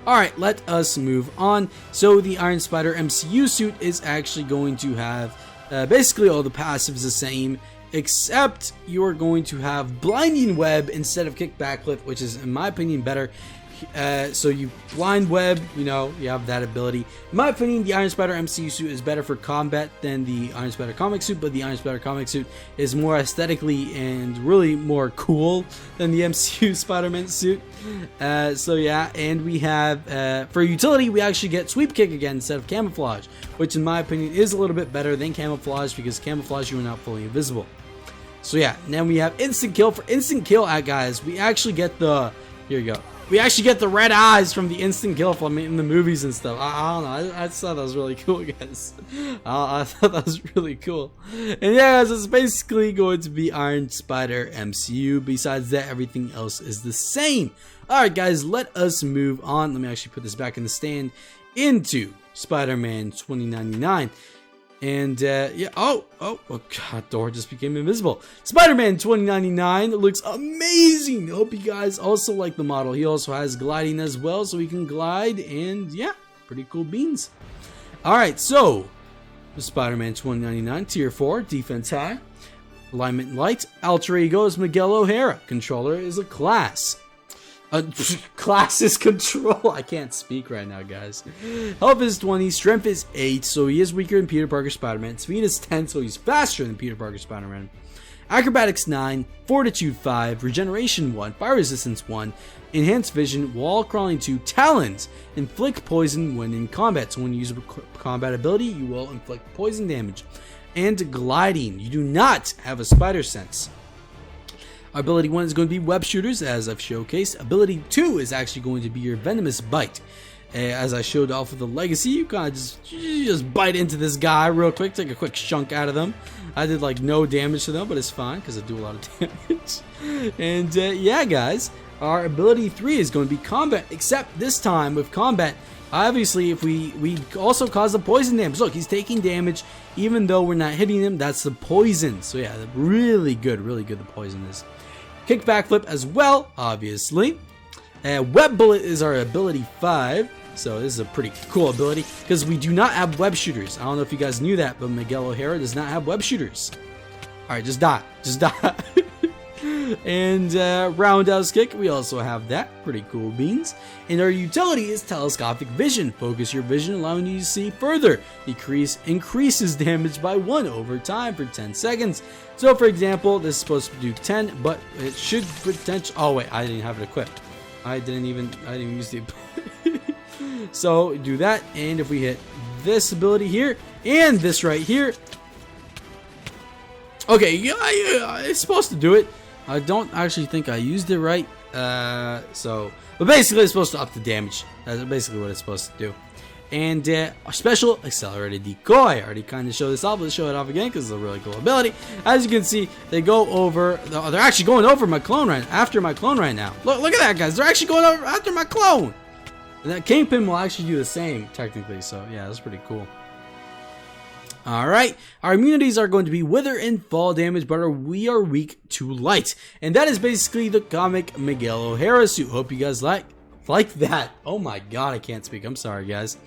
Alright, let us move on. So the Iron Spider MCU suit is actually going to have basically all the passives the same, except you're going to have Blinding Web instead of Kick Backflip, which is in my opinion better. So you blind web, you know, you have that ability. In my opinion, the Iron Spider MCU suit is better for combat than the Iron Spider comic suit, but the Iron Spider comic suit is more aesthetically and really more cool than the MCU Spider-Man suit. So yeah, and we have, for utility, we actually get Sweep Kick again instead of Camouflage, which in my opinion is a little bit better than Camouflage, because Camouflage you are not fully invisible. So yeah, now we have Instant Kill. For Instant Kill, guys, we actually get the, here you go. We actually get the red eyes from the Instant Kill from in the movies and stuff. I don't know. I just thought that was really cool, guys. I thought that was really cool. And yeah, guys, it's basically going to be Iron Spider MCU. Besides that, everything else is the same. Alright, guys, let us move on. Let me actually put this back in the stand into Spider-Man 2099. And yeah, oh god, Thor just became invisible. Spider-Man 2099 looks amazing. Hope you guys also like the model. He also has gliding as well, so he can glide, and yeah, pretty cool beans. Alright, so Spider-Man 2099, tier 4, defense high, alignment light, alter ego is Miguel O'Hara, controller is a class. Class is control. I can't speak right now, guys. Health is 20, strength is 8, so he is weaker than Peter Parker Spider-Man. Speed is 10, so he's faster than Peter Parker Spider-Man. Acrobatics 9, Fortitude 5, Regeneration 1, Fire Resistance 1, Enhanced Vision, Wall Crawling 2, Talons, Inflict Poison when in combat. So when you use a combat ability, you will inflict poison damage. And Gliding. You do not have a Spider Sense. Ability 1 is going to be Web Shooters, as I've showcased. Ability 2 is actually going to be your Venomous Bite. As I showed off with the Legacy, you kind of just bite into this guy real quick, take a quick chunk out of them. I did like no damage to them, but it's fine because I do a lot of damage. And yeah, guys, our ability 3 is going to be Combat, except this time with Combat, obviously if we also cause the poison damage. Look, he's taking damage even though we're not hitting him. That's the poison. So yeah, really good the poison is. Kick backflip as well, obviously. Web Bullet is our ability 5. So this is a pretty cool ability because we do not have web shooters. I don't know if you guys knew that, but Miguel O'Hara does not have web shooters. Alright, just die. Just die. And Roundhouse Kick, we also have that. Pretty cool beans. And our utility is Telescopic Vision. Focus your vision, allowing you to see further. Increases damage by 1 over time for 10 seconds. So for example, this is supposed to do 10, but it should potentially... Oh wait, I didn't have it equipped. I didn't even use the ability. So do that, and if we hit this ability here, and this right here... Okay, yeah, it's supposed to do it. I don't actually think I used it right. But basically it's supposed to up the damage. That's basically what it's supposed to do. And our special Accelerated Decoy. I already kind of showed this off. Let's show it off again because it's a really cool ability. As you can see, they go over. They're actually going over my clone after my clone right now. Look at that, guys. They're actually going over after my clone. And that Kingpin will actually do the same technically. So yeah, that's pretty cool. Alright, our immunities are going to be Wither and Fall damage, but we are weak to light. And that is basically the comic Miguel O'Hara suit. Hope you guys like that. Oh my god, I can't speak. I'm sorry, guys.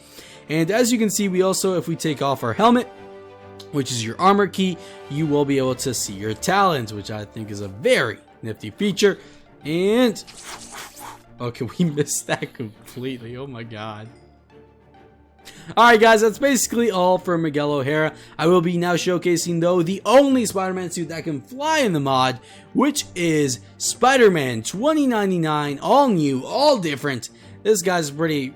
And as you can see, we also, if we take off our helmet, which is your armor key, you will be able to see your talons, which I think is a very nifty feature. And... okay, we missed that completely. Oh my god. Alright guys, that's basically all for Miguel O'Hara. I will be now showcasing though the only Spider-Man suit that can fly in the mod, which is Spider-Man 2099, all new, all different. This guy's pretty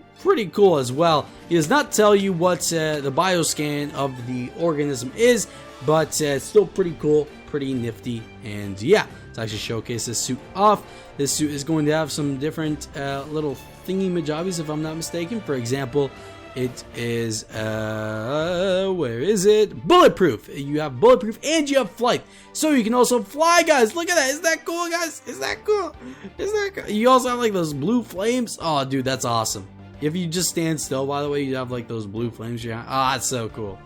cool as well. He does not tell you what the bioscan of the organism is, but it's still pretty cool, pretty nifty, and yeah, let's actually showcase this suit off. This suit is going to have some different little thingy-majobbies if I'm not mistaken. For example, it is, where is it? Bulletproof. You have bulletproof and you have flight. So you can also fly, guys. Look at that. Isn't that cool, guys? Is that cool? Is that cool? You also have like those blue flames. Oh, dude, that's awesome. If you just stand still, by the way, you have like those blue flames. Yeah. Ah, that's so cool.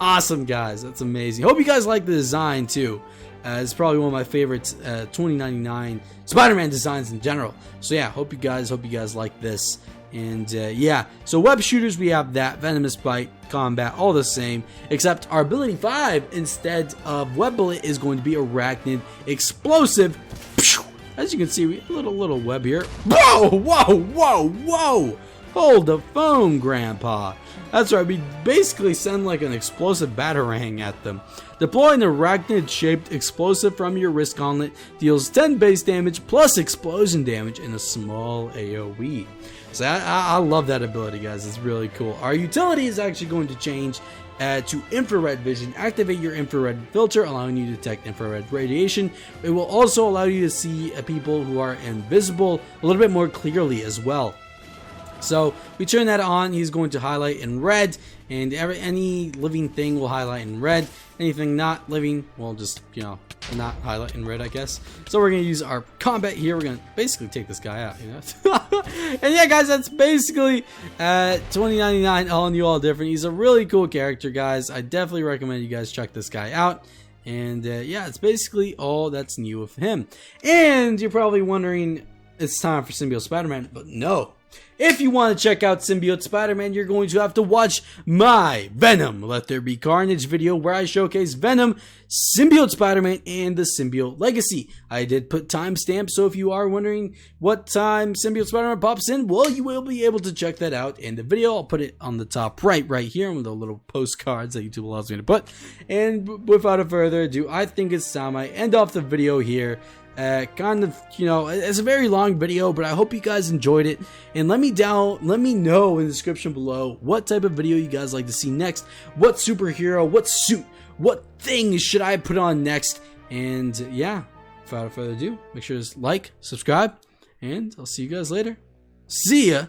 Awesome, guys. That's amazing. Hope you guys like the design too. It's probably one of my favorites, 2099 Spider-Man designs in general. So yeah, hope you guys like this. And yeah, so web shooters, we have that, Venomous Bite, Combat, all the same, except our ability 5 instead of Web Bullet is going to be Arachnid Explosive. As you can see, we have a little web here. Whoa, whoa, whoa, whoa! Hold the phone, Grandpa. That's right, we basically send like an explosive batarang at them. Deploy an arachnid-shaped explosive from your wrist gauntlet, deals 10 base damage plus explosion damage in a small AoE. So I love that ability, guys. It's really cool. Our utility is actually going to change to infrared vision. Activate your infrared filter, allowing you to detect infrared radiation. It will also allow you to see people who are invisible a little bit more clearly as well. So we turn that on, he's going to highlight in red, and any living thing will highlight in red. Anything not living, well, just, you know, not highlight in red, I guess. So we're going to use our combat here. We're going to basically take this guy out, you know. And yeah, guys, that's basically $20.99, all new, all different. He's a really cool character, guys. I definitely recommend you guys check this guy out. And yeah, it's basically all that's new with him. And you're probably wondering, it's time for Symbiote Spider-Man, but no. If you want to check out Symbiote Spider-Man, you're going to have to watch my Venom Let There Be Carnage video where I showcase Venom, Symbiote Spider-Man, and the Symbiote Legacy. I did put timestamps, so if you are wondering what time Symbiote Spider-Man pops in, well, you will be able to check that out in the video. I'll put it on the top right here with the little postcards that YouTube allows me to put. And without further ado, I think it's time I end off the video here. Kind of, you know, it's a very long video, but I hope you guys enjoyed it. And let me know in the description below what type of video you guys like to see next. What superhero, what suit, what things should I put on next? And yeah, without further ado, make sure to like, subscribe, and I'll see you guys later. See ya!